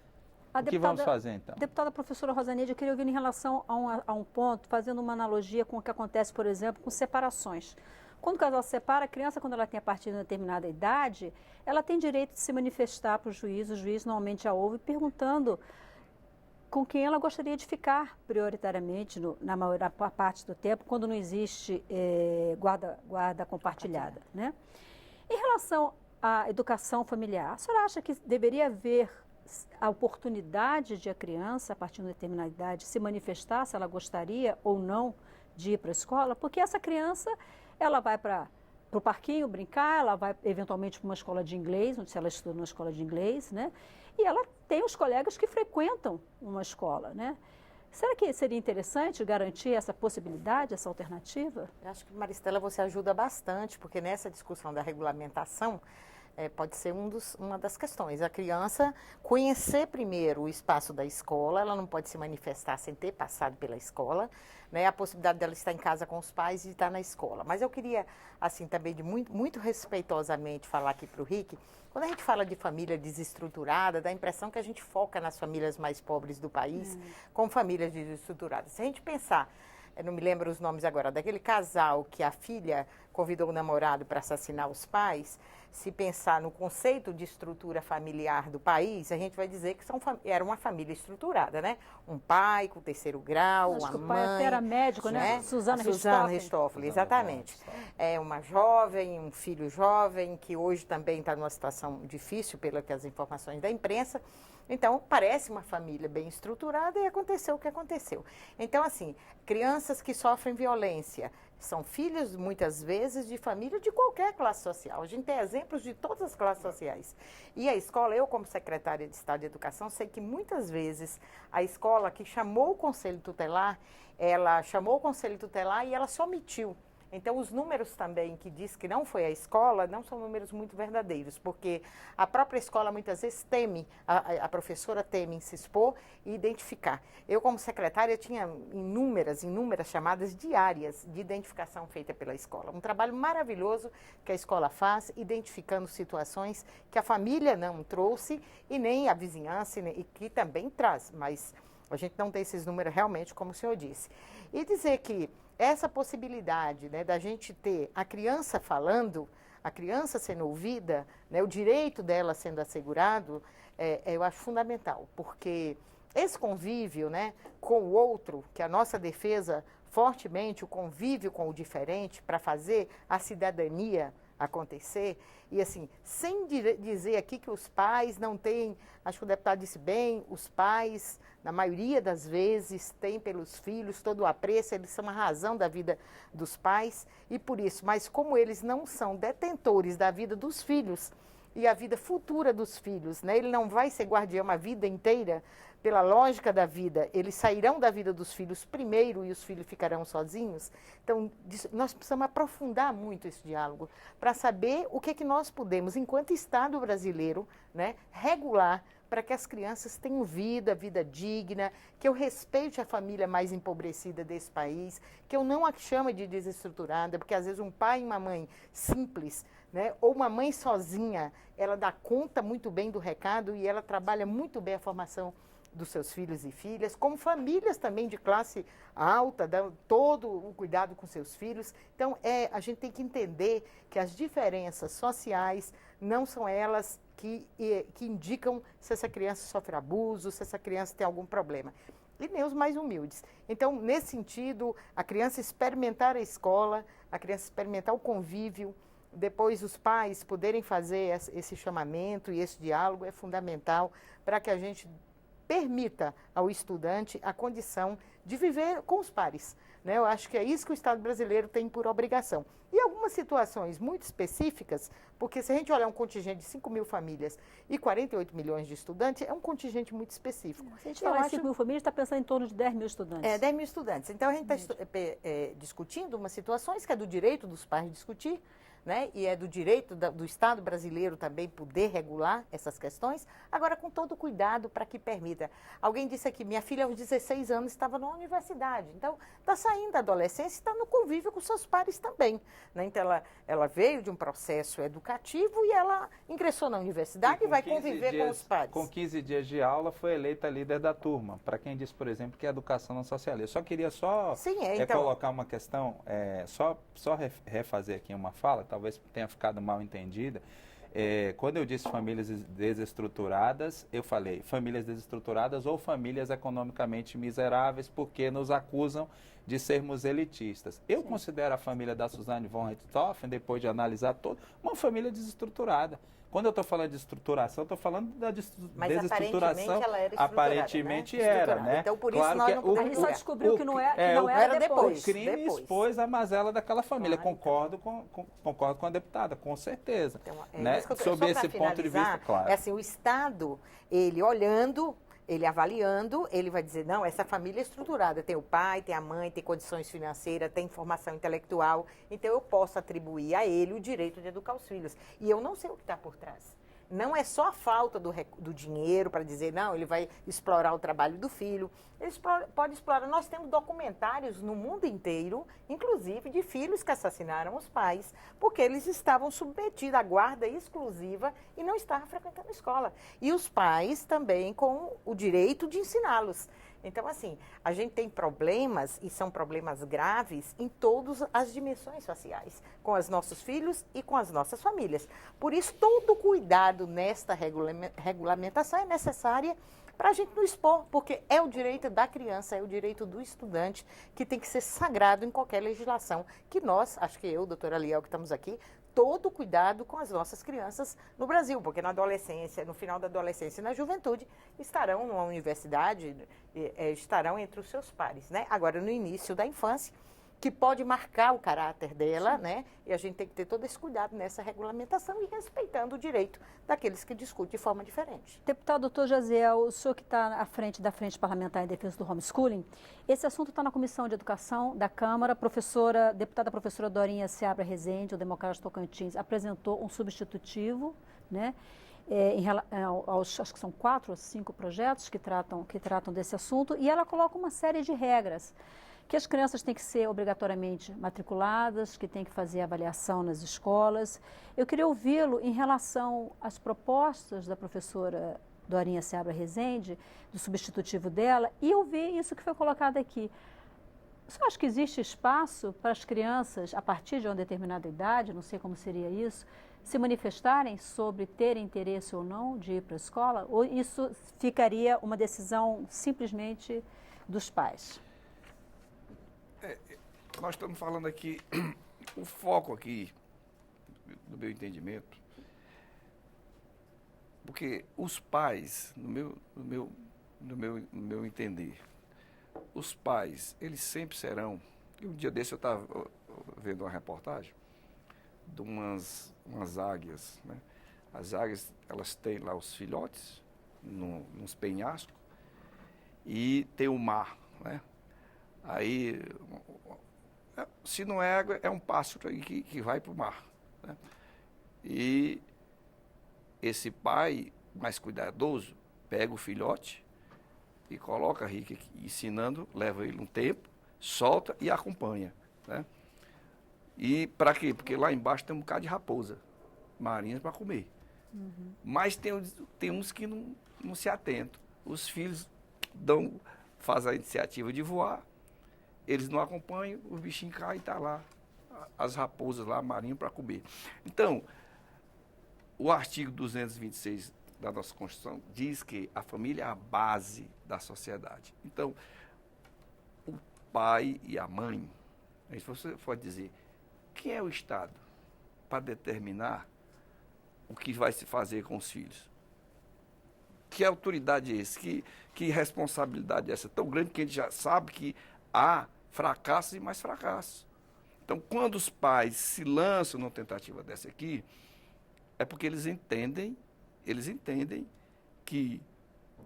O que vamos fazer, então? Deputada professora Rosaneide, eu queria ouvir em relação a um ponto, fazendo uma analogia com o que acontece, por exemplo, com separações. Quando o casal se separa, a criança, quando ela tem a partir de uma determinada idade, ela tem direito de se manifestar para o juiz normalmente a ouve, perguntando com quem ela gostaria de ficar prioritariamente, na maior parte do tempo, quando não existe guarda compartilhada, né? Em relação à educação familiar, a senhora acha que deveria haver a oportunidade de a criança, a partir de uma determinada idade, se manifestar se ela gostaria ou não de ir para a escola? Porque essa criança, ela vai para o parquinho brincar, ela vai eventualmente para uma escola de inglês, se ela estuda numa escola de inglês, né? E ela tem os colegas que frequentam uma escola, né? Será que seria interessante garantir essa possibilidade, essa alternativa? Eu acho que, Maristela, você ajuda bastante, porque nessa discussão da regulamentação, pode ser uma das questões. A criança conhecer primeiro o espaço da escola, ela não pode se manifestar sem ter passado pela escola, né? A possibilidade dela estar em casa com os pais e estar na escola. Mas eu queria, assim, também muito respeitosamente falar aqui para o Rick, quando a gente fala de família desestruturada, dá a impressão que a gente foca nas famílias mais pobres do país como famílias desestruturadas. Se a gente pensar, eu não me lembro os nomes agora, daquele casal que a filha convidou o namorado para assassinar os pais, se pensar no conceito de estrutura familiar do país, a gente vai dizer que era uma família estruturada, né? Um pai com terceiro grau, acho uma que o mãe... pai até era médico, né? Suzana Richthofen, exatamente. Uma jovem, um filho jovem, que hoje também está numa situação difícil, pelas informações da imprensa. Então, parece uma família bem estruturada e aconteceu o que aconteceu. Então, assim, crianças que sofrem violência são filhos, muitas vezes, de família de qualquer classe social. A gente tem exemplos de todas as classes sociais. E a escola, eu como secretária de Estado de Educação, sei que muitas vezes a escola que chamou o Conselho Tutelar, ela chamou o Conselho Tutelar e ela se omitiu. Então, os números também que diz que não foi a escola, não são números muito verdadeiros, porque a própria escola muitas vezes teme, a professora teme em se expor e identificar. Eu, como secretária, tinha inúmeras chamadas diárias de identificação feita pela escola. Um trabalho maravilhoso que a escola faz, identificando situações que a família não trouxe e nem a vizinhança, e que também traz, mas a gente não tem esses números realmente, como o senhor disse. E dizer que essa possibilidade, né, da gente ter a criança falando, a criança sendo ouvida, né, o direito dela sendo assegurado, eu acho fundamental, porque esse convívio, né, com o outro, que a nossa defesa fortemente, o convívio com o diferente, para fazer a cidadania acontecer, e assim, sem dizer aqui que os pais não têm, acho que o deputado disse bem, os pais, na maioria das vezes, têm pelos filhos todo o apreço, eles são a razão da vida dos pais, e por isso, mas como eles não são detentores da vida dos filhos, e a vida futura dos filhos, né? Ele não vai ser guardião a vida inteira, pela lógica da vida, eles sairão da vida dos filhos primeiro e os filhos ficarão sozinhos. Então, nós precisamos aprofundar muito esse diálogo para saber o que nós podemos, enquanto Estado brasileiro, né, regular para que as crianças tenham vida digna, que eu respeite a família mais empobrecida desse país, que eu não a chame de desestruturada, porque às vezes um pai e uma mãe simples, né, ou uma mãe sozinha, ela dá conta muito bem do recado e ela trabalha muito bem a formação dos seus filhos e filhas, como famílias também de classe alta, dão todo o cuidado com seus filhos. Então, a gente tem que entender que as diferenças sociais não são elas que indicam se essa criança sofre abuso, se essa criança tem algum problema. E nem os mais humildes. Então, nesse sentido, a criança experimentar a escola, a criança experimentar o convívio, depois os pais poderem fazer esse chamamento e esse diálogo é fundamental para que a gente permita ao estudante a condição de viver com os pares. Né? Eu acho que é isso que o Estado brasileiro tem por obrigação. E algumas situações muito específicas, porque se a gente olhar um contingente de 5 mil famílias e 48 milhões de estudantes, é um contingente muito específico. Se a gente falar em 5 mil famílias, está pensando em torno de 10 mil estudantes. 10 mil estudantes. Então, a gente está discutindo umas situações que é do direito dos pais discutir, né? E é do direito do Estado brasileiro também poder regular essas questões, agora com todo cuidado para que permita. Alguém disse aqui, minha filha aos 16 anos estava na universidade, então está saindo da adolescência e está no convívio com seus pares também. Né? Então ela veio de um processo educativo e ela ingressou na universidade e vai conviver com os pares. Com 15 dias de aula foi eleita líder da turma, para quem diz, por exemplo, que a educação não socializa. Eu só queria colocar uma questão, só refazer aqui uma fala, talvez tenha ficado mal entendida. Quando eu disse famílias desestruturadas, eu falei famílias desestruturadas ou famílias economicamente miseráveis, porque nos acusam de sermos elitistas. Eu considero a família da Suzane von Richthofen, depois de analisar todo, uma família desestruturada. Quando eu estou falando de estruturação, estou falando da desestruturação. Aparentemente era, né? Então, por isso, claro, nós não podemos... A gente só descobriu que não era depois. O crime expôs a mazela daquela família. Concordo com a deputada, com certeza. Então, né? Sob esse ponto de vista, claro. É assim, o Estado, ele olhando, ele avaliando, ele vai dizer, não, essa família é estruturada, tem o pai, tem a mãe, tem condições financeiras, tem formação intelectual, então eu posso atribuir a ele o direito de educar os filhos. E eu não sei o que está por trás. Não é só a falta do dinheiro para dizer, não, ele vai explorar o trabalho do filho. Ele pode explorar. Nós temos documentários no mundo inteiro, inclusive de filhos que assassinaram os pais, porque eles estavam submetidos à guarda exclusiva e não estavam frequentando a escola. E os pais também com o direito de ensiná-los. Então, assim, a gente tem problemas, e são problemas graves, em todas as dimensões sociais, com os nossos filhos e com as nossas famílias. Por isso, todo cuidado nesta regulamentação é necessária para a gente não expor, porque é o direito da criança, é o direito do estudante, que tem que ser sagrado em qualquer legislação, que nós, acho que eu, doutora Liel, que estamos aqui, todo cuidado com as nossas crianças no Brasil, porque na adolescência, no final da adolescência e na juventude, estarão numa universidade, estarão entre os seus pares, né? Agora, no início da infância, que pode marcar o caráter dela, né? E a gente tem que ter todo esse cuidado nessa regulamentação e respeitando o direito daqueles que discutem de forma diferente. Deputado doutor Jaziel, o senhor que está à frente da Frente Parlamentar em Defesa do Homeschooling, esse assunto está na Comissão de Educação da Câmara. Deputada professora Dorinha Seabra Rezende, o Democrata Tocantins, apresentou um substitutivo, né? Acho que são 4 ou 5 projetos que tratam desse assunto, e ela coloca uma série de regras, que as crianças têm que ser obrigatoriamente matriculadas, que têm que fazer avaliação nas escolas. Eu queria ouvi-lo em relação às propostas da professora Dorinha Seabra Rezende, do substitutivo dela, e ouvir isso que foi colocado aqui. Você acha que existe espaço para as crianças, a partir de uma determinada idade, não sei como seria isso, se manifestarem sobre terem interesse ou não de ir para a escola? Ou isso ficaria uma decisão simplesmente dos pais? Nós estamos falando aqui, o foco aqui, do meu entendimento, porque os pais, no meu entender, os pais, eles sempre serão, e um dia desse eu estava vendo uma reportagem de umas águias, né? As águias, elas têm lá os filhotes, nos penhascos, e tem o mar, né? Aí, se não é água, é um pássaro que vai para o mar, né? E esse pai, mais cuidadoso, pega o filhote e coloca a Rica ensinando, leva ele um tempo, solta e acompanha, né? E para quê? Porque lá embaixo tem um bocado de raposa marinhas para comer. Uhum. Mas tem uns que não se atentam. Os filhos fazem a iniciativa de voar, eles não acompanham, o bichinho cai e está lá, as raposas lá, marinho, para comer. Então, o artigo 226 da nossa Constituição diz que a família é a base da sociedade. Então, o pai e a mãe, se você for dizer, quem é o Estado para determinar o que vai se fazer com os filhos? que autoridade é essa? Que responsabilidade é essa? Tão grande que a gente já sabe que há fracassos e mais fracassos. Então, quando os pais se lançam numa tentativa dessa aqui, é porque eles entendem que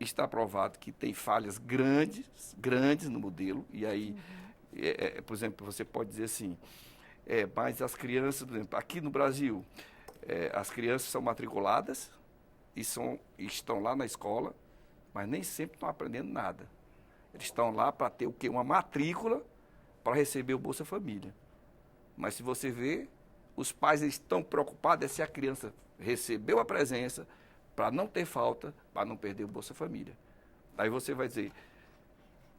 está provado que tem falhas grandes no modelo, e aí, por exemplo, você pode dizer assim, mas as crianças, por exemplo, aqui no Brasil, as crianças são matriculadas e estão lá na escola, mas nem sempre estão aprendendo nada. Eles estão lá para ter o quê? Uma matrícula para receber o Bolsa Família. Mas se você vê, os pais estão preocupados se a criança recebeu a presença para não ter falta, para não perder o Bolsa Família. Aí você vai dizer,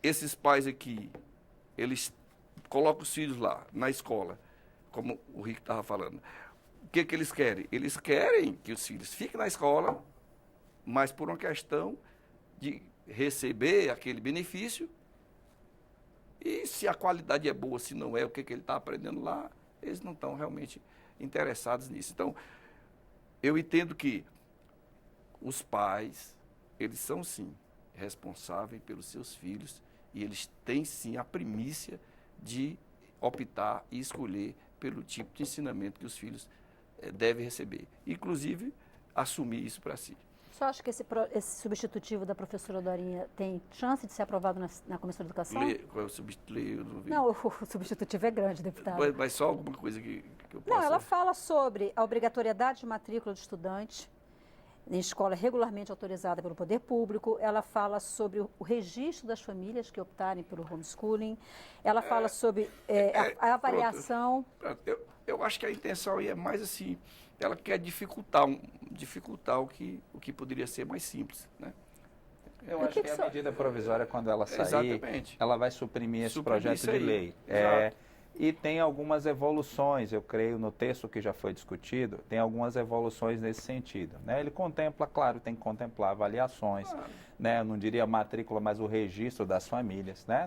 esses pais aqui, eles colocam os filhos lá, na escola, como o Rico estava falando. O que eles querem? Eles querem que os filhos fiquem na escola, mas por uma questão de receber aquele benefício. E se a qualidade é boa, se não é, o que ele está aprendendo lá, eles não estão realmente interessados nisso. Então, eu entendo que os pais, eles são sim responsáveis pelos seus filhos e eles têm sim a primícia de optar e escolher pelo tipo de ensinamento que os filhos devem receber. Inclusive, assumir isso para si. O senhor acha que esse substitutivo da professora Dorinha tem chance de ser aprovado na Comissão de Educação? Qual é o substitutivo? Não, o substitutivo é grande, deputado. Mas só alguma coisa que eu possa... Não, ela fala sobre a obrigatoriedade de matrícula de estudante em escola regularmente autorizada pelo poder público. Ela fala sobre o registro das famílias que optarem pelo homeschooling. Ela fala sobre a avaliação... Eu acho que a intenção aí é mais assim, ela quer dificultar o que poderia ser mais simples, né? Eu acho que a medida provisória, quando ela sair, exatamente, ela vai suprimir esse projeto de lei. E tem algumas evoluções, eu creio, no texto que já foi discutido, tem algumas evoluções nesse sentido, né? Ele contempla, claro, tem que contemplar avaliações, né? Eu não diria matrícula, mas o registro das famílias, né?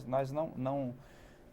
Nós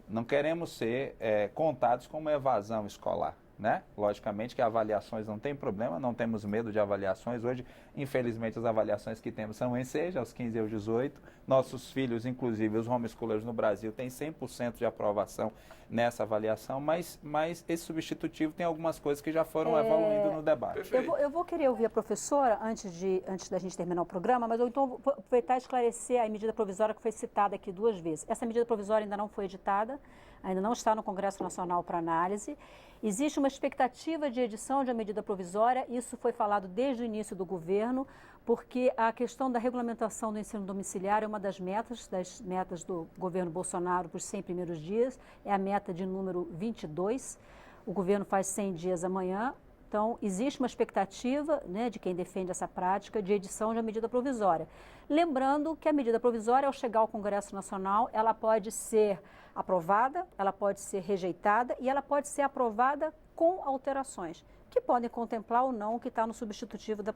não queremos ser contados como evasão escolar, né? Logicamente que avaliações não tem problema, não temos medo de avaliações. Hoje, infelizmente, as avaliações que temos são em seja, aos 15 e aos 18. Nossos filhos, inclusive os homeschoolers no Brasil, têm 100% de aprovação nessa avaliação, mas esse substitutivo tem algumas coisas que já foram evoluindo no debate. Eu vou querer ouvir a professora antes da gente terminar o programa, mas eu então vou aproveitar e esclarecer a medida provisória que foi citada aqui 2 vezes. Essa medida provisória ainda não foi editada, ainda não está no Congresso Nacional para análise. Existe uma expectativa de edição de uma medida provisória, isso foi falado desde o início do governo, porque a questão da regulamentação do ensino domiciliar é uma das metas do governo Bolsonaro para os 100 primeiros dias, é a meta de número 22, o governo faz 100 dias amanhã, então existe uma expectativa, né, de quem defende essa prática de edição de uma medida provisória. Lembrando que a medida provisória, ao chegar ao Congresso Nacional, ela pode ser aprovada, ela pode ser rejeitada e ela pode ser aprovada com alterações, que podem contemplar ou não o que está no substitutivo da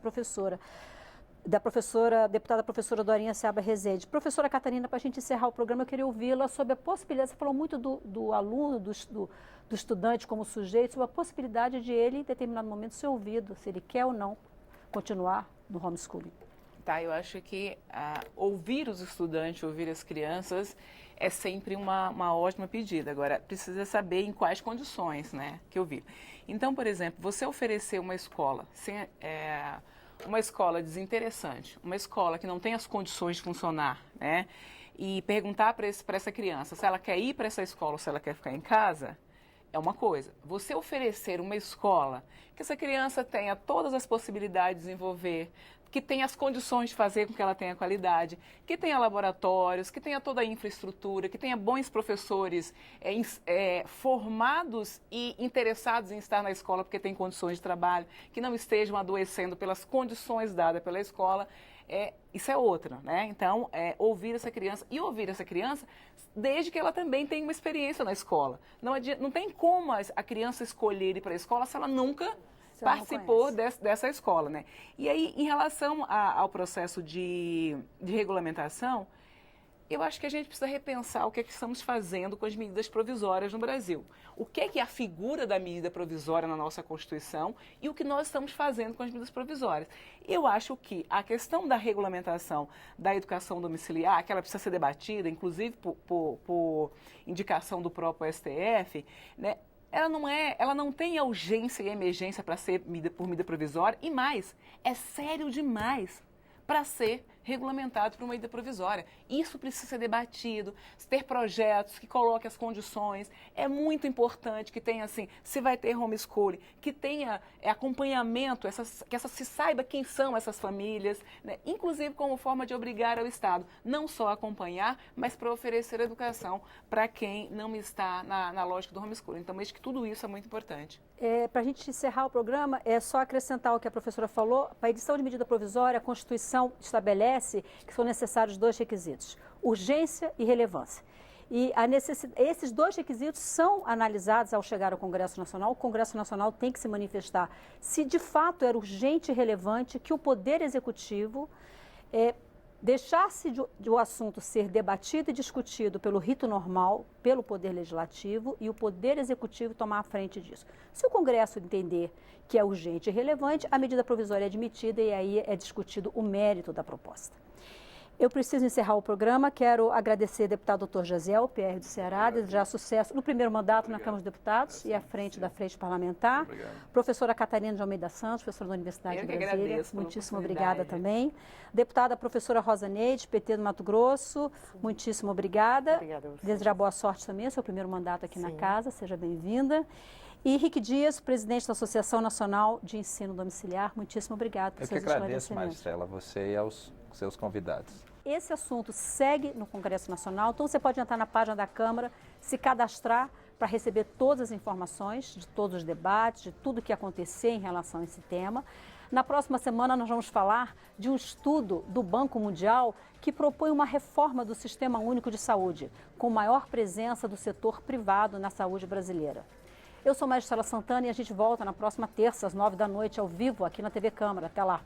deputada professora Dorinha Seabra Rezende. Professora Catarina, para a gente encerrar o programa, eu queria ouvi-la sobre a possibilidade, você falou muito do aluno, do estudante como sujeito, sobre a possibilidade de ele, em determinado momento, ser ouvido, se ele quer ou não continuar no homeschooling. Tá, eu acho que ouvir os estudantes, ouvir as crianças, é sempre uma ótima pedida. Agora, precisa saber em quais condições, né, que ouvir. Então, por exemplo, você oferecer uma escola, uma escola desinteressante, uma escola que não tem as condições de funcionar, né, e perguntar para essa criança se ela quer ir para essa escola ou se ela quer ficar em casa, é uma coisa. Você oferecer uma escola que essa criança tenha todas as possibilidades de desenvolver, que tenha as condições de fazer com que ela tenha qualidade, que tenha laboratórios, que tenha toda a infraestrutura, que tenha bons professores formados e interessados em estar na escola porque tem condições de trabalho, que não estejam adoecendo pelas condições dadas pela escola, isso é outra, né? Então, ouvir essa criança desde que ela também tenha uma experiência na escola. Não tem como a criança escolher ir para a escola se ela nunca participou dessa escola, né? E aí, em relação ao processo de regulamentação, Eu acho que a gente precisa repensar o que é que estamos fazendo com as medidas provisórias no Brasil. O que é a figura da medida provisória na nossa Constituição e o que nós estamos fazendo com as medidas provisórias. Eu acho que a questão da regulamentação da educação domiciliar, que ela precisa ser debatida, inclusive por indicação do próprio STF, né, ela não tem a urgência e a emergência para ser por medida provisória, e mais, é sério demais para ser regulamentado por uma medida provisória. Isso precisa ser debatido, ter projetos que coloquem as condições. É muito importante que tenha, assim, se vai ter homeschooling, que tenha acompanhamento, que se saiba quem são essas famílias, né? Inclusive como forma de obrigar ao Estado, não só a acompanhar, mas para oferecer educação para quem não está na lógica do homeschooling. Então, acho que tudo isso é muito importante. Para a gente encerrar o programa, é só acrescentar o que a professora falou. Para a edição de medida provisória, a Constituição estabelece que são necessários 2 requisitos: urgência e relevância. E esses 2 requisitos são analisados ao chegar ao Congresso Nacional. O Congresso Nacional tem que se manifestar se de fato era urgente e relevante que o Poder Executivo deixasse de o assunto ser debatido e discutido pelo rito normal, pelo Poder Legislativo, e o Poder Executivo tomar a frente disso. Se o Congresso entender que é urgente e relevante, a medida provisória é admitida e aí é discutido o mérito da proposta. Eu preciso encerrar o programa. Quero agradecer ao deputado Dr. Jaziel, PR do Ceará, desejar sucesso no primeiro mandato na Câmara dos Deputados e à frente da Frente Parlamentar. Professora Catarina de Almeida Santos, professora da Universidade de Brasília, muitíssimo obrigada também. Deputada professora Rosa Neide, PT do Mato Grosso, muitíssimo obrigada. Obrigada a você. Desejar boa sorte também, é seu primeiro mandato aqui na casa, seja bem-vinda. E Henrique Dias, presidente da Associação Nacional de Ensino Domiciliar, muitíssimo obrigado por seus esclarecimentos. Eu que agradeço, Maristela, você e aos seus convidados. Esse assunto segue no Congresso Nacional, então você pode entrar na página da Câmara, se cadastrar para receber todas as informações de todos os debates, de tudo o que acontecer em relação a esse tema. Na próxima semana nós vamos falar de um estudo do Banco Mundial que propõe uma reforma do Sistema Único de Saúde, com maior presença do setor privado na saúde brasileira. Eu sou Maristela Santana e a gente volta na próxima terça, às 9 da noite, ao vivo, aqui na TV Câmara. Até lá.